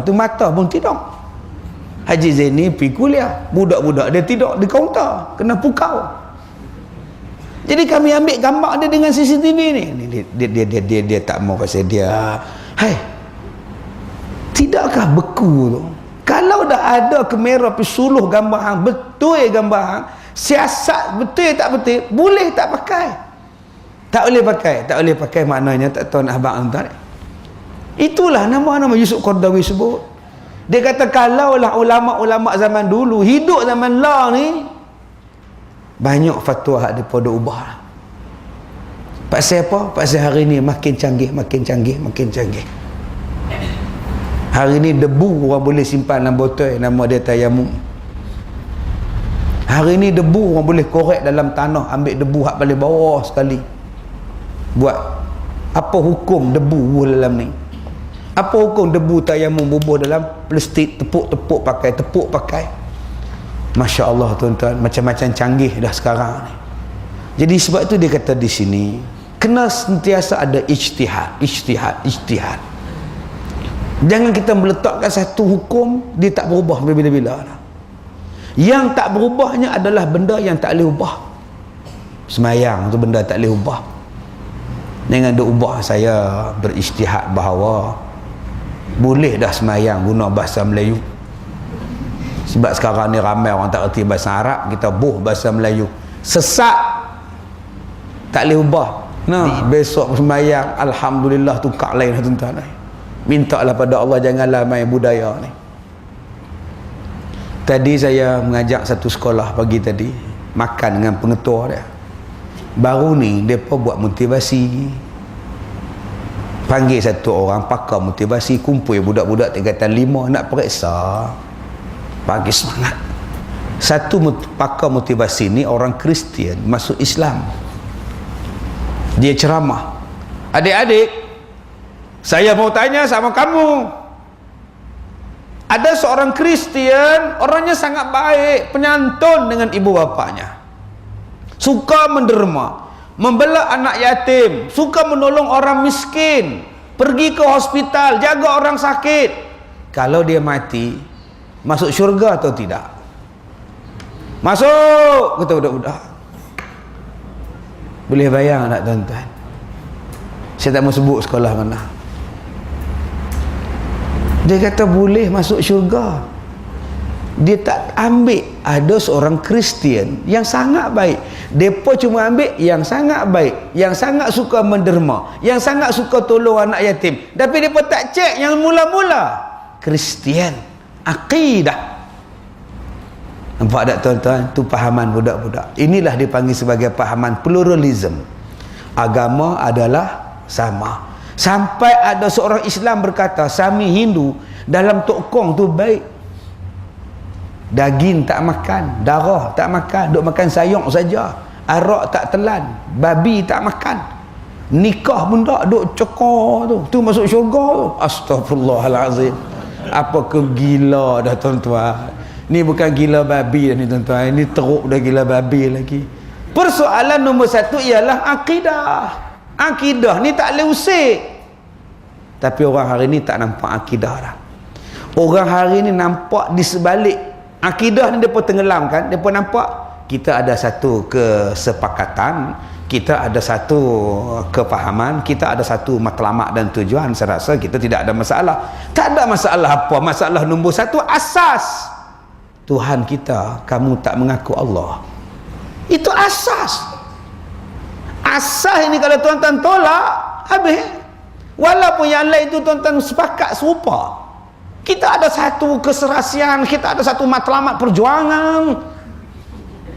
tu mata pun tidak. Haji Zaini pergi kuliah, budak-budak dia tidur di kaunter, kena pukau. Jadi kami ambil gambar dia dengan CCTV ni. Dia tak mau pasal dia. Hai, tidakkah beku tu? Kalau dah ada kamera pesuluh gambar hang, betul gambar hang, siasat betul tak betul, boleh tak pakai? Tak boleh pakai maknanya tak tahu nak abang tuan. Itulah nama-nama Yusuf Qaradawi sebut. Dia kata kalaulah ulama-ulama zaman dulu hidup zaman la ni, banyak fatwa hak daripada ubah. Pasal apa? Pasal hari ni makin canggih. Hari ni debu orang boleh simpan dalam botol, nama dia tayamum. Hari ni debu orang boleh korek dalam tanah, ambil debu hak paling bawah sekali. Buat apa hukum debu dalam ni? Apa hukum debu tayamum bubuh dalam plastik, tepuk pakai. Masya Allah tuan-tuan, macam-macam canggih dah sekarang ni. Jadi sebab itu dia kata di sini kena sentiasa ada ijtihad. Jangan kita meletakkan satu hukum dia tak berubah bila-bila. Yang tak berubahnya adalah benda yang tak boleh ubah. Semayang tu benda tak boleh ubah. Jangan dia ubah. Saya berijtihad bahawa boleh dah semayang guna bahasa Melayu. Sebab sekarang ni ramai orang tak erti bahasa Arab, kita buh bahasa Melayu. Sesat, tak boleh ubah. Besok semayang alhamdulillah tukar lain tuan-tuan. Mintalah pada Allah janganlah main budaya ni. Tadi saya mengajak satu sekolah pagi tadi, makan dengan pengetua dia. Baru ni depa buat motivasi. Panggil satu orang pakar motivasi, kumpul budak-budak tingkatan 5 nak periksa. Bagi semangat. Satu pakar motivasi ni orang Kristian masuk Islam. Dia ceramah. Adik-adik, saya mau tanya sama kamu. Ada seorang Kristian, orangnya sangat baik, penyantun dengan ibu bapanya. Suka menderma, membela anak yatim, suka menolong orang miskin, pergi ke hospital, jaga orang sakit. Kalau dia mati, masuk syurga atau tidak? Masuk, kata budak-budak. Boleh bayang tak tuan-tuan? Saya tak mau sebut sekolah mana. Dia kata boleh masuk syurga. Dia tak ambil ada seorang Kristian yang sangat baik. Depa cuma ambil yang sangat baik, yang sangat suka menderma, yang sangat suka tolong anak yatim. Tapi depa tak cek yang mula-mula. Kristian. Akidah. Nampak tak tuan-tuan? Itu pahaman budak-budak. Inilah dipanggil sebagai pahaman pluralism. Agama adalah sama. Sampai ada seorang Islam berkata, Sami Hindu dalam Tok Kong tu baik. Daging tak makan, darah tak makan, duk makan sayur saja. Arak tak telan, babi tak makan. Nikah pun tak, duk cekor tu. Tu masuk syurga tu. Astaghfirullahalazim. Apa ke gila dah tuan-tuan. Ni bukan gila babi dah ni tuan-tuan. Ini teruk dah gila babi lagi. Persoalan nombor satu ialah akidah. Akidah ni tak boleh usik. Tapi orang hari ni tak nampak akidah dah. Orang hari ni nampak di sebalik akidah ni mereka tenggelamkan. Mereka nampak kita ada satu kesepakatan, kita ada satu kefahaman, kita ada satu matlamat dan tujuan. Saya rasa kita tidak ada masalah. Tak ada masalah apa. Masalah nombor satu asas. Tuhan kita, kamu tak mengaku Allah. Itu asas. Asas ini kalau tuan-tuan tolak, habis. Walaupun yang lain itu tuan-tuan sepakat serupa. Kita ada satu keserasian, kita ada satu matlamat perjuangan.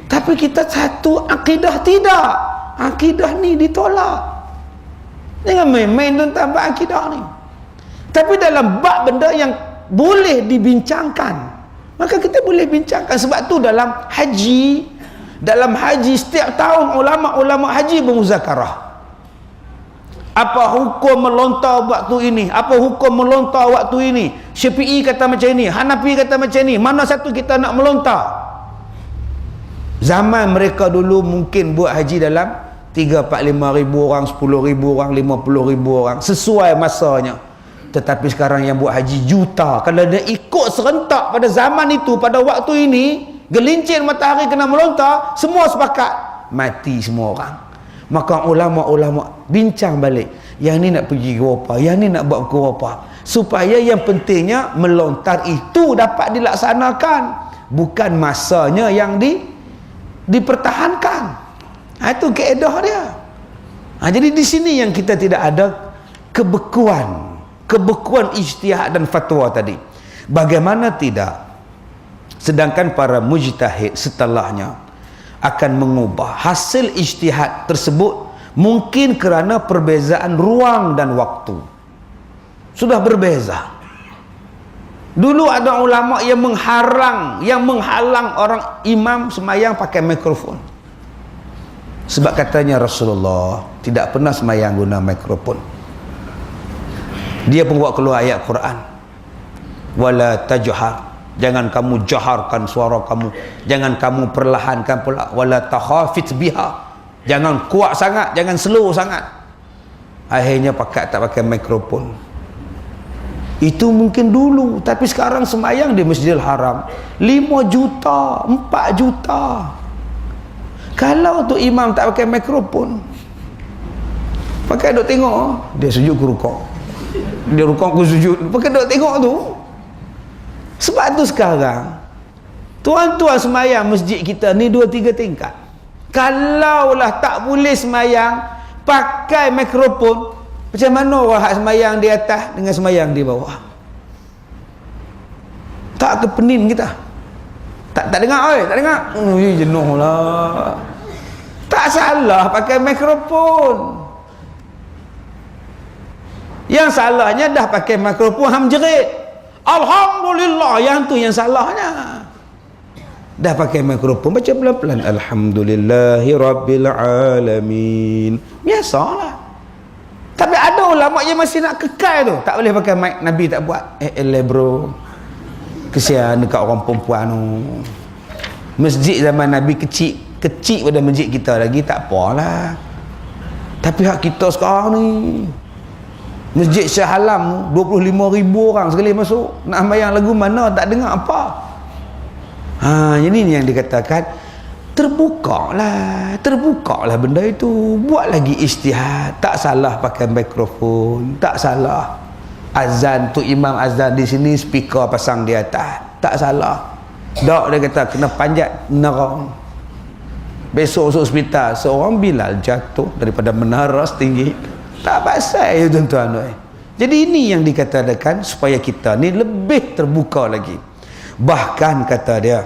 Tapi kita satu akidah tidak. Akidah ni ditolak. Jangan main-main tuan-tuan bab akidah ni. Tapi dalam bab benda yang boleh dibincangkan, maka kita boleh bincangkan. Sebab tu dalam haji setiap tahun ulama-ulama haji bermuzakarah. Apa hukum melontar waktu ini? Apa hukum melontar waktu ini? Syafi'i kata macam ini, Hanafi kata macam ini. Mana satu kita nak melontar? Zaman mereka dulu mungkin buat haji dalam 3, 4, 5 ribu orang, 10 ribu orang, 50 ribu orang, sesuai masanya. Tetapi sekarang yang buat haji juta. Kalau dia ikut serentak pada zaman itu, pada waktu ini, gelincir matahari kena melontar, semua sepakat, mati semua orang. Maka ulama-ulama bincang balik, yang ni nak pergi ke apa, yang ni nak buat ke apa, supaya yang pentingnya melontar itu dapat dilaksanakan, bukan masanya yang dipertahankan. Itu kaedah dia. Jadi di sini yang kita tidak ada kebekuan ijtihad dan fatwa tadi. Bagaimana tidak? Sedangkan para mujtahid setelahnya akan mengubah hasil ijtihad tersebut, mungkin kerana perbezaan ruang dan waktu. Sudah berbeza. Dulu ada ulama yang menghalang orang imam semayang pakai mikrofon. Sebab katanya Rasulullah tidak pernah semayang guna mikrofon. Dia pun buat keluar ayat Quran, wala tajhar, jangan kamu jaharkan suara kamu, jangan kamu perlahankan pula, wala takhafit biha, jangan kuat sangat, jangan slow sangat. Akhirnya tak pakai mikrofon. Itu mungkin dulu, tapi sekarang semayang di Masjidil Haram 5 juta, 4 juta. Kalau tu imam tak pakai mikrofon, pakai duk tengok, dia sujud ke rukuk, dia rukuk ke sujud, pakai duk tengok tu. Sebab tu sekarang tuan-tuan semayang masjid kita ni 2-3 tingkat. Kalaulah tak boleh semayang pakai mikrofon, macam mana orang semayang di atas dengan semayang di bawah? Tak kepenin kita. Tak dengar, tak dengar. Jenuh lah. Tak salah pakai mikrofon. Yang salahnya dah pakai mikrofon hamjerit. Alhamdulillah, yang tu yang salahnya. Dah pakai mikrofon baca pelan-pelan, alhamdulillahi rabbil alamin. Biasalah. Tapi ada ulama yang masih nak kekal tu, tak boleh pakai mic. Nabi tak buat. Bro, kesian dekat orang perempuan tu. Masjid zaman Nabi kecil pada masjid kita lagi, tak apalah. Tapi hak kita sekarang ni, Masjid Shah Alam 25,000 orang sekali masuk, nak sembahyang lagu mana tak dengar apa. Ini yang dikatakan terbukalah benda itu. Buat lagi ijtihad. Tak salah pakai mikrofon, tak salah. Azan tu imam azan di sini, speaker pasang di atas, tak salah. Dak dia kata kena panjat menara. Besok masuk hospital, seorang Bilal jatuh daripada menara setinggi. Tak pasal tuan-tuan. Jadi ini yang dikatakan supaya kita ni lebih terbuka lagi. Bahkan kata dia,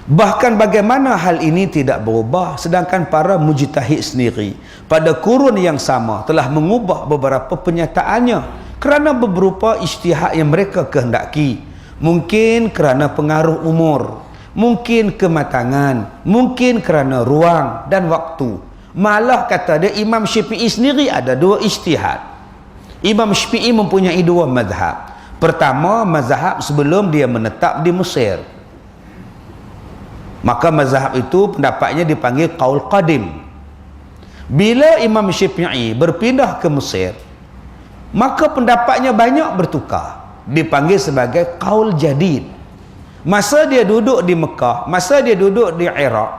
bahkan bagaimana hal ini tidak berubah sedangkan para mujtahid sendiri pada kurun yang sama telah mengubah beberapa penyataannya kerana beberapa ijtihad yang mereka kehendaki. Mungkin kerana pengaruh umur, mungkin kematangan, mungkin kerana ruang dan waktu. Malah kata dia, Imam Syafi'i sendiri ada dua ijtihad. Imam Syafi'i mempunyai dua mazhab. Pertama, mazhab sebelum dia menetap di Mesir. Maka mazhab itu pendapatnya dipanggil qaul qadim. Bila Imam Syafi'i berpindah ke Mesir, maka pendapatnya banyak bertukar, dipanggil sebagai qaul jadid. Masa dia duduk di Mekah, masa dia duduk di Iraq,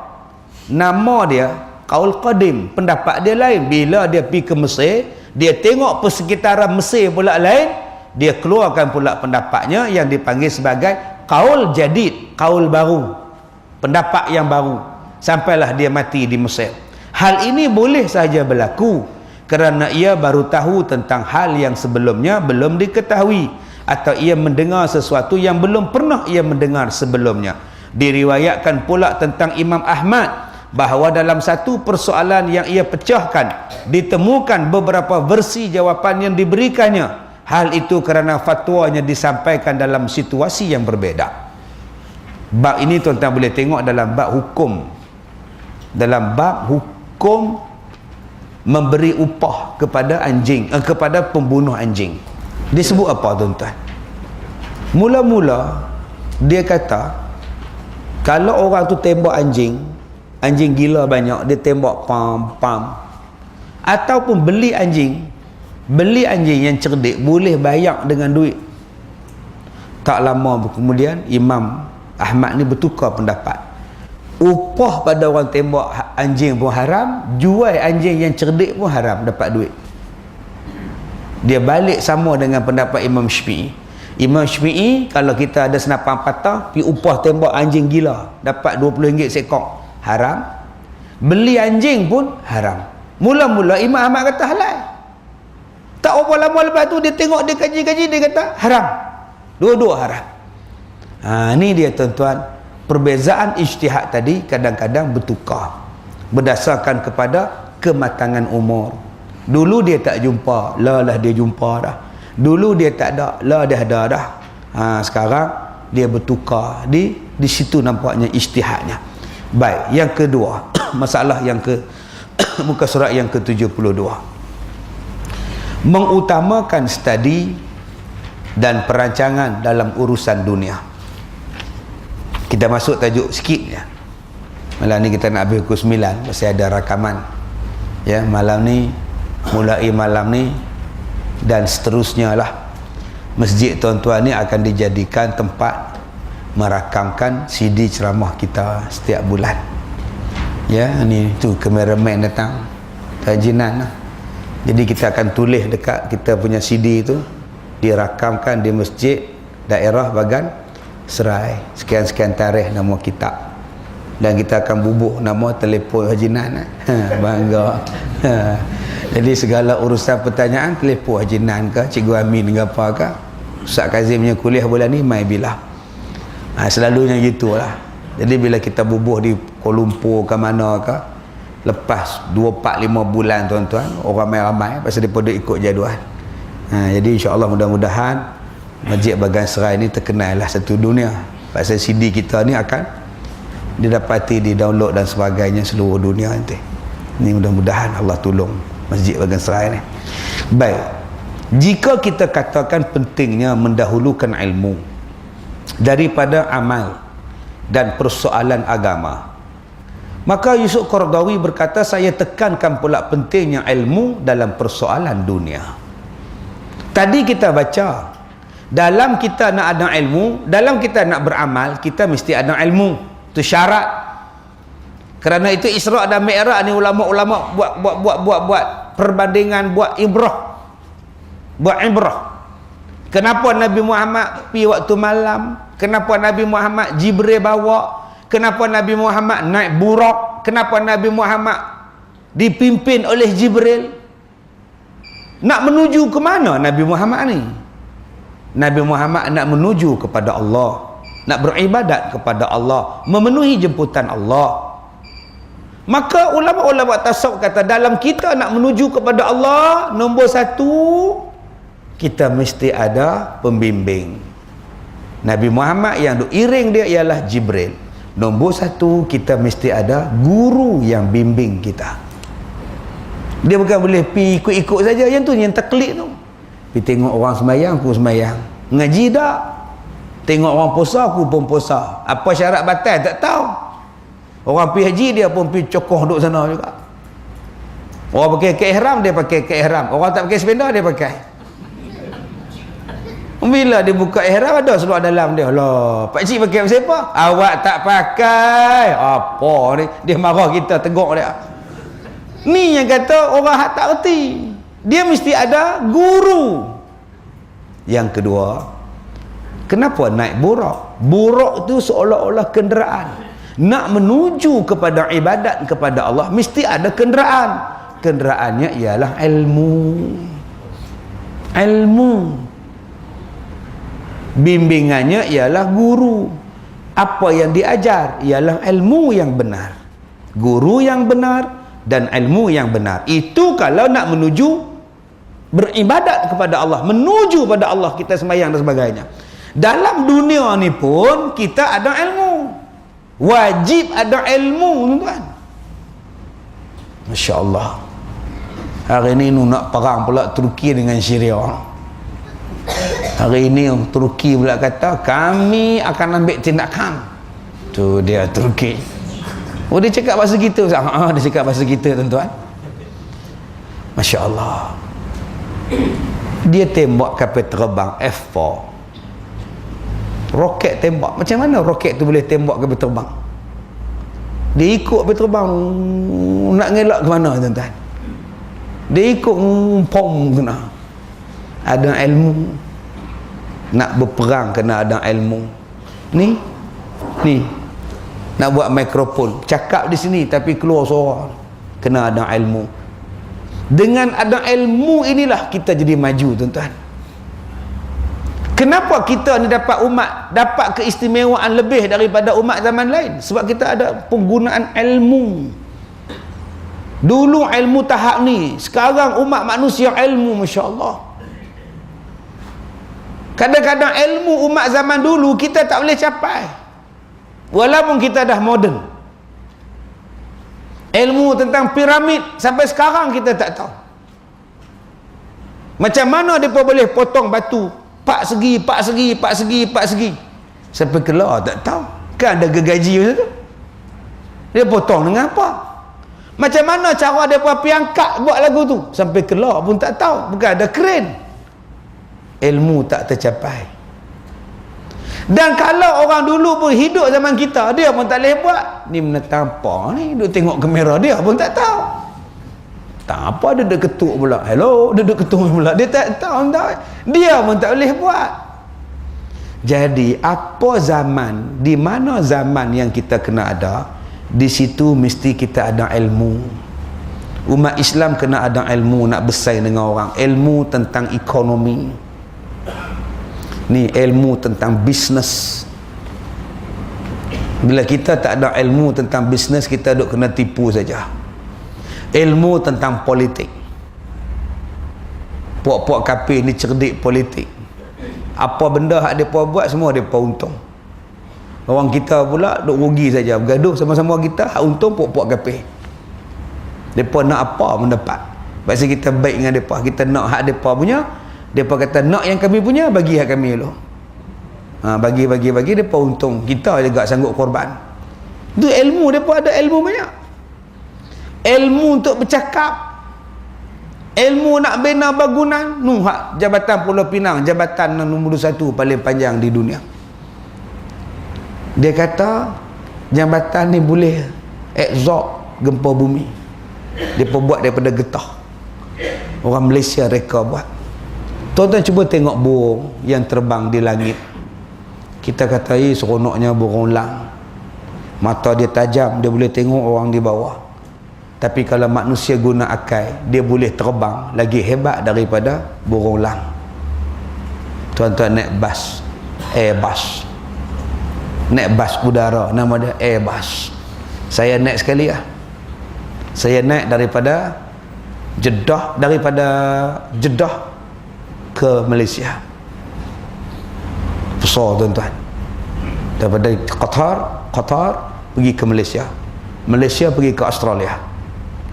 nama dia qaul qadim, pendapat dia lain. Bila dia pergi ke Mesir, dia tengok persekitaran Mesir pula lain, dia keluarkan pula pendapatnya yang dipanggil sebagai qaul jadid, qaul baru, pendapat yang baru, sampailah dia mati di Mesir. Hal ini boleh saja berlaku kerana ia baru tahu tentang hal yang sebelumnya belum diketahui, atau ia mendengar sesuatu yang belum pernah ia mendengar sebelumnya. Diriwayatkan pula tentang Imam Ahmad bahawa dalam satu persoalan yang ia pecahkan ditemukan beberapa versi jawapan yang diberikannya. Hal itu kerana fatwanya disampaikan dalam situasi yang berbeza. Bab ini tuan-tuan boleh tengok dalam bab hukum, dalam bab hukum memberi upah kepada anjing, kepada pembunuh anjing. Dia sebut apa tuan-tuan? Mula-mula dia kata kalau orang tu tembak anjing, anjing gila banyak, dia tembak pam. Ataupun beli anjing yang cerdik, boleh bayar dengan duit. Tak lama kemudian Imam Ahmad ni bertukar pendapat. Upah pada orang tembak anjing pun haram, jual anjing yang cerdik pun haram, dapat duit. Dia balik sama dengan pendapat Imam Syafi'i. Imam Syafi'i, kalau kita ada senapan patah, pergi upah tembak anjing gila, dapat RM20 seekor, haram. Beli anjing pun haram. Mula-mula Imam Ahmad kata halal. Tak berapa lama lepas tu dia tengok, dia kaji-kaji, dia kata haram. Dua-dua haram. Ni dia tuan-tuan, perbezaan ijtihad tadi kadang-kadang bertukar berdasarkan kepada kematangan umur. Dulu dia tak jumpa, lah dia jumpa dah. Dulu dia tak ada, lah dia ada dah. Sekarang dia bertukar. Di situ nampaknya ijtihadnya. Baik, yang kedua, masalah yang ke muka surat yang ke-72. Mengutamakan studi dan perancangan dalam urusan dunia. Kita masuk tajuk sikit ya. Malam ni kita nak habis pukul 9, masih ada rakaman. Ya, malam ni, mulai malam ni dan seterusnya lah, masjid tuan-tuan ni akan dijadikan tempat merakamkan CD ceramah kita setiap bulan. Ya, ni tu kameraman datang, tajinan lah. Jadi kita akan tulis dekat kita punya CD tu, dirakamkan di masjid daerah Bagan Serai, sekian-sekian tarikh nama kitab, dan kita akan bubuh nama telefon Haji Nan. Bangga. Jadi segala urusan pertanyaan, telefon Haji Nan ke, Cikgu Amin ke apa ke, Ustaz Kazim punya kuliah bulan ni mai bila. Selalunya gitulah. Jadi bila kita bubuh di Kuala Lumpur ke mana ke, lepas 2, 4, 5 bulan tuan-tuan, orang ramai pasal daripada ikut jadual. Jadi insya-Allah mudah-mudahan Masjid Bagan Serai ni terkenal lah satu dunia. Pasal CD kita ni akan didapati, di-download dan sebagainya seluruh dunia nanti. Ni mudah-mudahan Allah tolong Masjid Bagan Serai ni. Baik. Jika kita katakan pentingnya mendahulukan ilmu daripada amal dan persoalan agama, maka Yusuf Qaradawi berkata, saya tekankan pula pentingnya ilmu dalam persoalan dunia. Tadi kita baca, dalam kita nak ada ilmu, dalam kita nak beramal, kita mesti ada ilmu. Itu syarat. Kerana itu Isra' dan Mi'raj ni ulama-ulama buat perbandingan, buat ibrah. Kenapa Nabi Muhammad pergi waktu malam? Kenapa Nabi Muhammad Jibril bawa? Kenapa Nabi Muhammad naik burak? Kenapa Nabi Muhammad dipimpin oleh Jibril? Nak menuju ke mana Nabi Muhammad ni? Nabi Muhammad nak menuju kepada Allah, nak beribadat kepada Allah, memenuhi jemputan Allah. Maka ulama-ulama tasawuf kata, dalam kita nak menuju kepada Allah, nombor satu, kita mesti ada pembimbing. Nabi Muhammad yang duk iring dia ialah Jibril. Nombor satu, kita mesti ada guru yang bimbing kita. Dia bukan boleh pergi ikut-ikut saja. Yang tu yang taklid tu. Pergi tengok orang sembahyang, aku sembahyang. Ngaji tak? Tengok orang puasa, aku pun puasa. Apa syarat batal tak tahu. Orang pergi haji, dia pun pergi cokoh duduk sana juga. Orang pakai ihram, dia pakai ihram. Orang tak pakai sepeda, dia pakai. Bila dia buka ihram, ada seluar dalam dia. Alah, pakcik pakai siapa? Awak tak pakai. Apa ni? Dia marah kita, tegur dia. Ni yang kata orang hak tak erti. Dia mesti ada guru. Yang kedua, kenapa naik burak? Burak tu seolah-olah kenderaan. Nak menuju kepada ibadat kepada Allah, mesti ada kenderaan. Kenderaannya ialah ilmu. Ilmu. Bimbingannya ialah guru. Apa yang diajar ialah ilmu yang benar. Guru yang benar dan ilmu yang benar. Itu kalau nak menuju beribadat kepada Allah, menuju pada Allah, kita sembahyang dan sebagainya. Dalam dunia ni pun kita ada ilmu. Wajib ada ilmu, tuan-tuan. Masya Allah. Hari ni nak perang pula Turki dengan Syria. Hari ini Turki pula kata kami akan ambil tindakan. Tu dia Turki. Oh, dia cakap bahasa kita. Dia cakap bahasa kita, tuan-tuan. Masya Allah. Dia tembak kapal terbang F4. Roket tembak. Macam mana roket tu boleh tembak kapal terbang? Dia ikut kapal terbang nak ngelak ke mana, tuan-tuan? Dia ikut pom kena. Ada ilmu. Nak berperang kena ada ilmu. Ni nak buat mikrofon, cakap di sini tapi keluar suara, kena ada ilmu. Dengan ada ilmu inilah kita jadi maju, tuan-tuan. Kenapa kita ni dapat dapat keistimewaan lebih daripada umat zaman lain? Sebab kita ada penggunaan ilmu. Dulu ilmu tahap ni, sekarang umat manusia ilmu, masya-Allah. Kadang-kadang ilmu umat zaman dulu kita tak boleh capai. Walaupun kita dah moden. Ilmu tentang piramid sampai sekarang kita tak tahu. Macam mana mereka boleh potong batu 4 segi. Sampai keluar tak tahu. Kan ada gergaji macam tu. Dia potong dengan apa? Macam mana cara mereka pergi angkat buat lagu tu? Sampai keluar pun tak tahu. Bukan ada kren. Ilmu tak tercapai. Dan kalau orang dulu pun hidup zaman kita, dia pun tak boleh buat. Ni menentang apa ni? Duk tengok kamera dia pun tak tahu. Tak apa, dia duduk ketuk pula. Hello, dia duduk ketuk pula. Dia tak tahu. Dia pun tak boleh buat. Jadi, apa zaman, di mana zaman yang kita kena ada, di situ mesti kita ada ilmu. Umat Islam kena ada ilmu nak bersaing dengan orang. Ilmu tentang ekonomi. Ni ilmu tentang bisnes. Bila kita tak ada ilmu tentang bisnes, kita duk kena tipu saja. Ilmu tentang politik. Puak-puak kafir ni cerdik politik. Apa benda hak depa buat semua depa untung. Orang kita pula duk rugi saja, bergaduh sama-sama kita, hak untung puak-puak kafir. Depa nak apa mendapat. Pasal kita baik dengan depa, kita nak hak depa punya. Depa kata nak yang kami punya, bagi hak kami dulu. Bagi depa untung. Kita juga sanggup korban. Itu ilmu, depa ada ilmu banyak. Ilmu untuk bercakap, ilmu nak bina bangunan. Hak Jabatan Pulau Pinang, jabatan nombor 1 paling panjang di dunia. Dia kata jabatan ni boleh absorb gempa bumi. Dia buat daripada getah. Orang Malaysia reka buat. Tuan-tuan cuba tengok burung yang terbang di langit. Kita kata seronoknya burung lang. Mata dia tajam, dia boleh tengok orang di bawah. Tapi kalau manusia guna akal, dia boleh terbang lagi hebat daripada burung lang. Tuan-tuan naik bas, Airbus, naik bas udara, nama dia Airbus. Saya naik sekali lah. Saya naik daripada Jeddah ke Malaysia. Besar tuan-tuan. Daripada Qatar pergi ke Malaysia, Malaysia pergi ke Australia.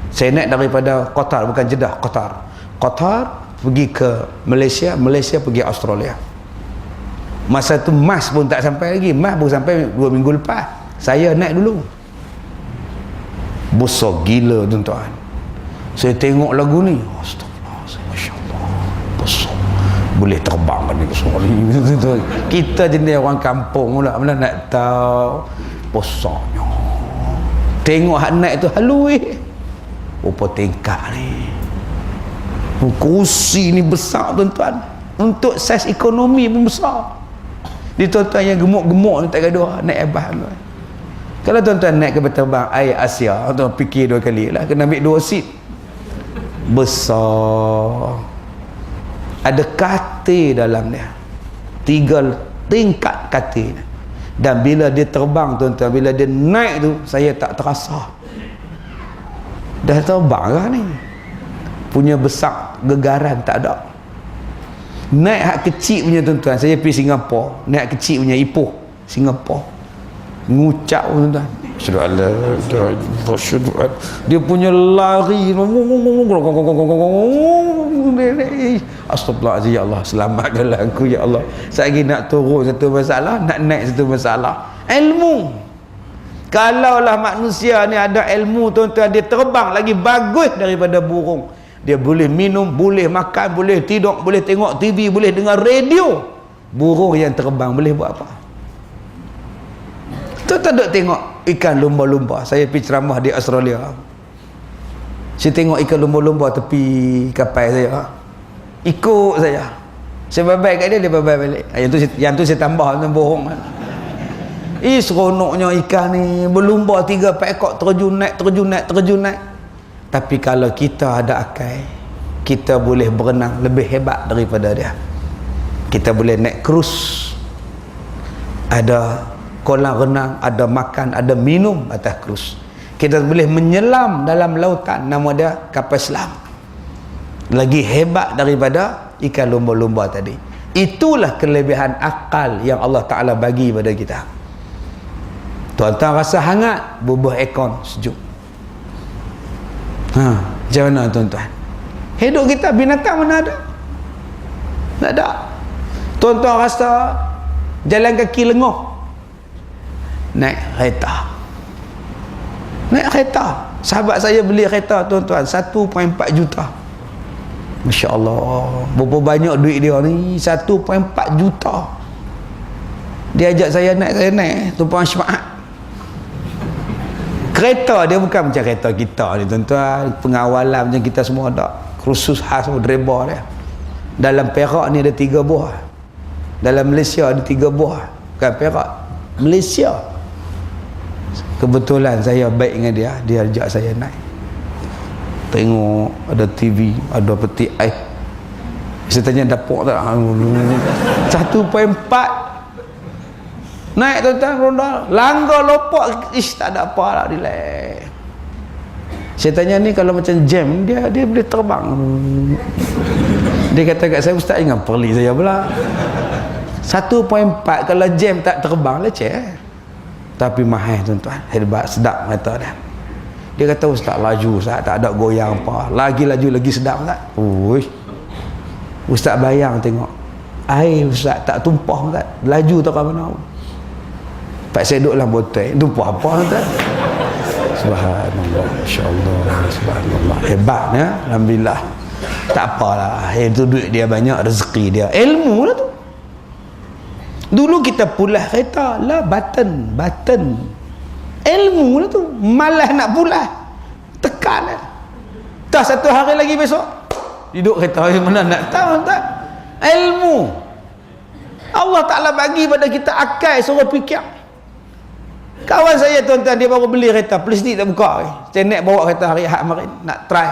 Saya naik daripada Qatar, bukan Jeddah, Qatar pergi ke Malaysia, Malaysia pergi Australia. Masa tu mas pun tak sampai lagi, mas baru sampai 2 minggu lepas. Saya naik dulu. Besar gila tuan-tuan. Saya tengok lagu ni, astagfirullah, masya-Allah, besar. Boleh terbang kan ni, sorry. Kita jenis orang kampung pula, mana nak tahu besarnya. Tengok hak naik tu halui. Rupa tingkap ni. Kursi ni besar tuan-tuan. Untuk saiz ekonomi pun besar. Di tuan-tuan yang gemuk-gemuk ni tak gaduh naik Airbus tuan. Kalau tuan-tuan naik kapal terbang Air Asia, tuan fikir 2 kali lah, kena ambil 2 seat. Besar. Ada katil dalam dia. 3 tingkat katil. Dan bila dia terbang tuan-tuan, bila dia naik tu, saya tak terasa. Dah terbang lah ni. Punya besar gegaran tak ada. Naik hak kecil punya tuan-tuan, saya pergi Singapura, naik kecil punya Ipoh Singapura, ngucap tuan-tuan, dia punya lari, astagfirullahaladzim, ya Allah selamatkanlah aku ya Allah. Saya lagi nak turun satu masalah, nak naik satu masalah. Ilmu, kalaulah manusia ni ada ilmu tuan-tuan, dia terbang lagi bagus daripada burung. Dia boleh minum, boleh makan, boleh tidur, boleh tengok TV, boleh dengar radio. Burung yang terbang boleh buat apa? Tuan-tuan duk tengok ikan lumba-lumba. Saya pergi ceramah di Australia. Saya tengok ikan lumba-lumba tepi kapal saya. Ikut saya. Saya babai kat dia, dia babai balik. Yang tu saya tambah, macam bohong. Seronoknya ikan ni. Berlumba 3-4 ekor, terjun naik. Tapi kalau kita ada akal, kita boleh berenang lebih hebat daripada dia. Kita boleh naik cruise, ada kolam renang, ada makan, ada minum atas cruise. Kita boleh menyelam dalam lautan, nama dia kapal selam. Lagi hebat daripada ikan lumba-lumba tadi. Itulah kelebihan akal yang Allah Ta'ala bagi pada kita. Tuan-tuan rasa hangat, bubuh aircon sejuk. Macam mana tuan-tuan? Hidup kita, binatang mana ada? Tak ada. Tuan-tuan rasa jalan kaki lengoh, naik kereta. Sahabat saya beli kereta tuan-tuan 1.4 juta. Masya Allah, berapa banyak duit dia ni, 1.4 juta. Dia ajak saya naik tumpang syafaat. Kereta dia bukan macam kereta kita ni tuan-tuan, pengawalan macam kita semua ada, khusus khas driver dia. Dalam Perak ni ada 3 buah, dalam Malaysia ada 3 buah, bukan Perak, Malaysia. Kebetulan saya baik dengan dia ajak saya naik. Tengok ada TV, ada peti air. Saya tanya dapur tak? 1.4 naik tuan-tuan, ronda langgar lopak, tak ada apa lah, relax. Saya tanya ni kalau macam jam, dia boleh terbang. Dia kata kat saya, ustaz jangan perli saya pula. 1.4 kalau jam tak terbang, leceh. Tapi mahal tuan-tuan, hebat, sedap kata dia. Dia kata ustaz laju, ustaz tak ada goyang apa, lagi laju lagi sedap ustaz. Ustaz bayang tengok air ustaz tak tumpah ustaz, laju tak ke mana. Pak saya duduk dalam botol, tumpah apa tuan? Subhanallah, insya-Allah, subhanallah, hebatnya, alhamdulillah. Tak apalah, itu duit dia banyak, rezeki dia, ilmu lah tu. Dulu kita pulah kereta lah, button ilmu lah tu, malas nak pulah, tekan lah. Tak satu hari lagi besok duduk kereta, mana nak tahu tak? Ilmu Allah Ta'ala bagi pada kita akal, suruh fikir. Kawan saya tuan-tuan, dia baru beli kereta, plastik tak buka. Saya nak bawa kereta hari Ahad kemarin, nak try.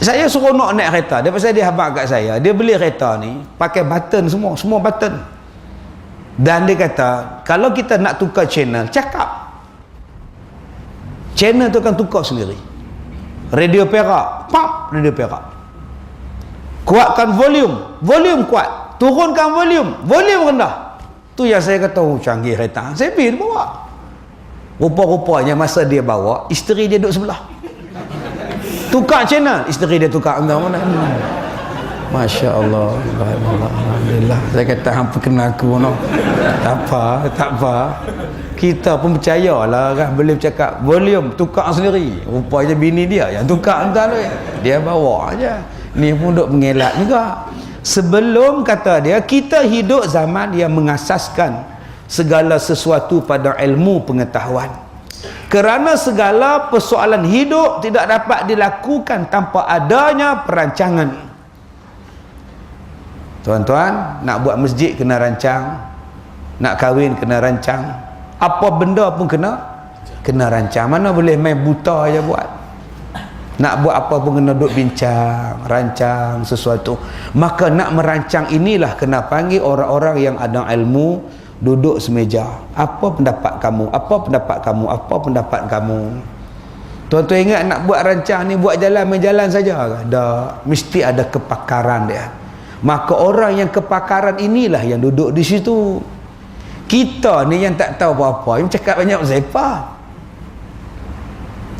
Saya suruh nak naik kereta, daripada dia habaq kat saya, dia beli kereta ni pakai button semua button. Dan dia kata, kalau kita nak tukar channel, cakap. Channel tu akan tukar sendiri. Radio perak, pop, radio perak. Kuatkan volume kuat. Turunkan volume rendah. Tu yang saya kata, oh canggih kereta. Saya pergi bawa. Rupa-rupanya masa dia bawa, isteri dia duduk sebelah. Tukar channel, isteri dia tukar entah mana. Masya Allah, alhamdulillah. Saya kata hampa kena aku no. Tak apa. Kita pun percayalah kan, boleh bercakap volume tukar sendiri. Rupanya bini dia yang tukar entah tu. Dia bawa aja. Ni pun duk mengelak juga. Sebelum kata dia, kita hidup zaman yang mengasaskan segala sesuatu pada ilmu pengetahuan. Kerana segala persoalan hidup tidak dapat dilakukan tanpa adanya perancangan. Tuan-tuan, nak buat masjid kena rancang, nak kahwin kena rancang, apa benda pun kena rancang. Mana boleh main buta je buat. Nak buat apa pun kena duduk bincang, rancang sesuatu. Maka nak merancang inilah kena panggil orang-orang yang ada ilmu, duduk semeja. Apa pendapat kamu? Apa pendapat kamu? Apa pendapat kamu? Tuan-tuan ingat nak buat rancang ni, buat jalan main jalan saja? Tak, mesti ada kepakaran dia. Maka orang yang kepakaran inilah yang duduk di situ. Kita ni yang tak tahu apa-apa, yang cakap banyak siapa?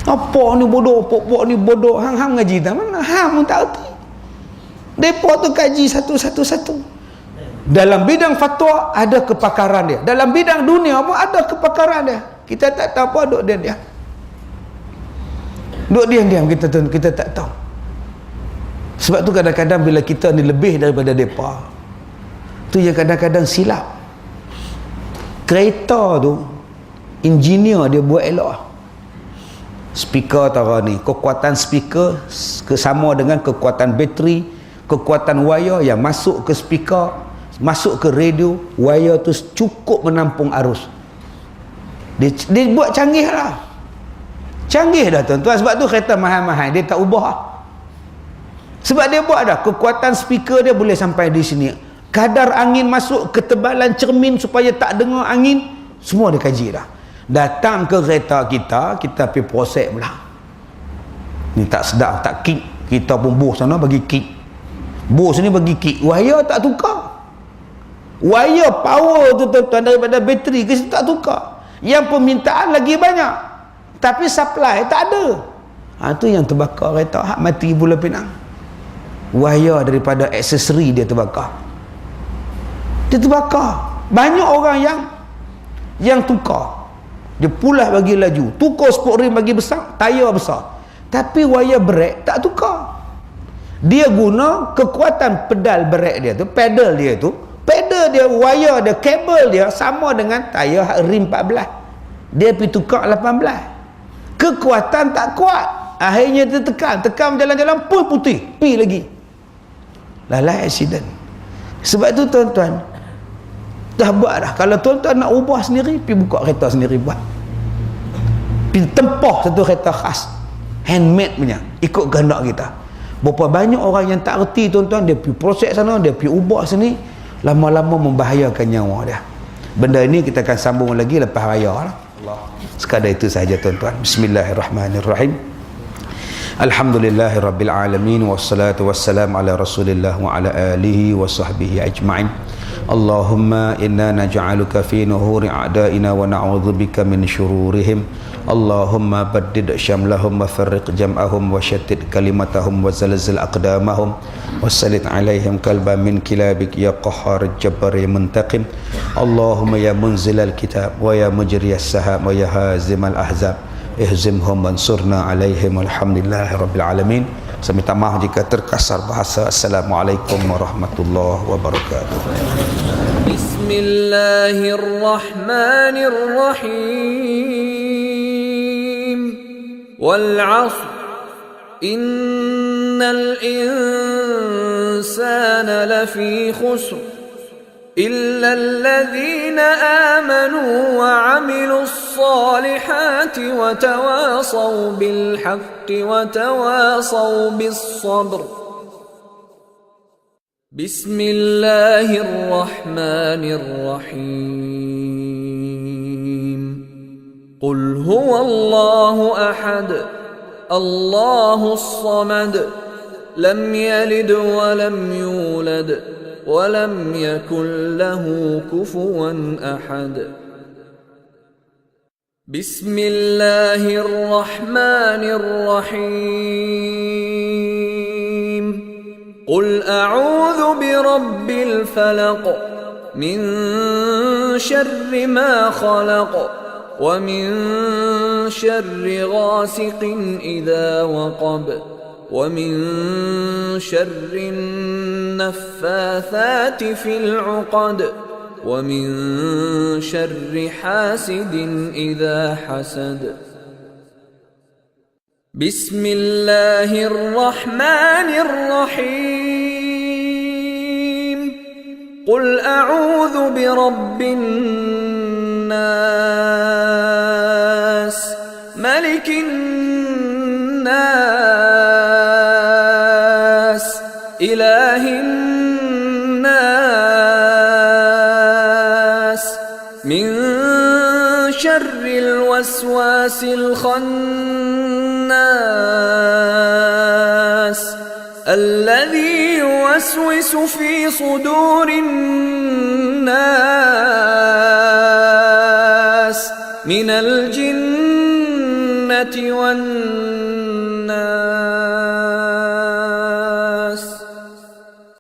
Apa ni bodoh, pok-pok ni bodoh, hang-hang ngaji tak mana? Hang pun tak erti. Depa tu kaji satu-satu. Dalam bidang fatwa ada kepakaran dia. Dalam bidang dunia pun ada kepakaran dia. Kita tak tahu apa, duk diam-diam. Duk diam-diam kita tak tahu. Sebab tu kadang-kadang bila kita ni lebih daripada mereka, tu yang kadang-kadang silap. Kereta tu engineer dia buat elok. Speaker tara ni, kekuatan speaker sama dengan kekuatan bateri, kekuatan wire yang masuk ke speaker, masuk ke radio, wire tu cukup menampung arus. Dia buat canggih lah. Canggih dah tuan-tuan. Sebab tu kereta mahal-mahal dia tak ubah lah. Sebab dia buat dah, kekuatan speaker dia boleh sampai di sini, kadar angin masuk, ketebalan cermin supaya tak dengar angin, semua dia kaji dah. Datang ke kereta kita pergi proses pula. Ni tak sedap, tak kick, kita pun bos sana bagi kick, bos ni bagi kick, wire tak tukar. Wire power tu tuan-tuan daripada bateri ke situ tak tukar. Yang permintaan lagi banyak, tapi supply tak ada. Tu yang terbakar kereta, hak mati Pulau Pinang. Wire daripada aksesori dia terbakar. Dia terbakar. Banyak orang yang tukar. Dia pulas bagi laju, tukar sport rim bagi besar, tayar besar. Tapi wire brake tak tukar. Dia guna kekuatan pedal brake dia tu, pedal dia, wire dia, kabel dia sama dengan tayar rim 14. Dia pergi tukar 18. Kekuatan tak kuat. Akhirnya dia tekan jalan-jalan pun putih, pi lagi. Lalai accident. Sebab tu tuan-tuan, dah buat dah. Kalau tuan-tuan nak ubah sendiri, pergi buka kereta sendiri buat. Pergi tempah satu kereta khas, handmade punya, ikut kehendak kita. Berapa banyak orang yang tak erti tuan-tuan, dia pergi proses sana, dia pergi ubah sini, lama-lama membahayakan nyawa dia. Benda ini kita akan sambung lagi lepas raya lah. Sekadar itu sahaja tuan-tuan. Bismillahirrahmanirrahim. Alhamdulillahirabbil alamin, wassalatu wassalamu ala Rasulillah wa ala alihi wa sahbihi ajma'in. Allahumma inna naj'aluka fi nuhuri a'daina wa na'udzubika min syururihim. Allahumma baddid syamlahum wa farriq jam'ahum wa syattid kalimatahum wa zalzal aqdamahum wa sallit alaihim kalban min kilabik ya qahhar jabbar ya muntaqim. Allahumma ya munzilal kitab wa ya mujriyas sahab wa ya hazimal ahzab ihzimhum wansurna alaihim. Alhamdulillahi rabbil alamin. Saya minta maaf jika terkasar bahasa. Assalamualaikum warahmatullahi wabarakatuh. Bismillahirrahmanirrahim. Wal 'ashr innal insana lafi khusr إلا الذين آمنوا وعملوا الصالحات وتواصوا بالحق وتواصوا بالصبر. بسم الله الرحمن الرحيم. قل هو الله أحد الله الصمد لم يلد ولم يولد ولم يكن له كفوا أحد. بسم الله الرحمن الرحيم. قل أعوذ برب الفلق من شر ما خلق ومن شر غاسق إذا وقب ومن شر النفاثات في العقد ومن شر حاسد إذا حسد. بسم الله الرحمن الرحيم. قل أعوذ برب الناس ملك الناس إله الناس من شر الوسواس الخناس الذي يوسوس في صدور الناس من الجنة والناس.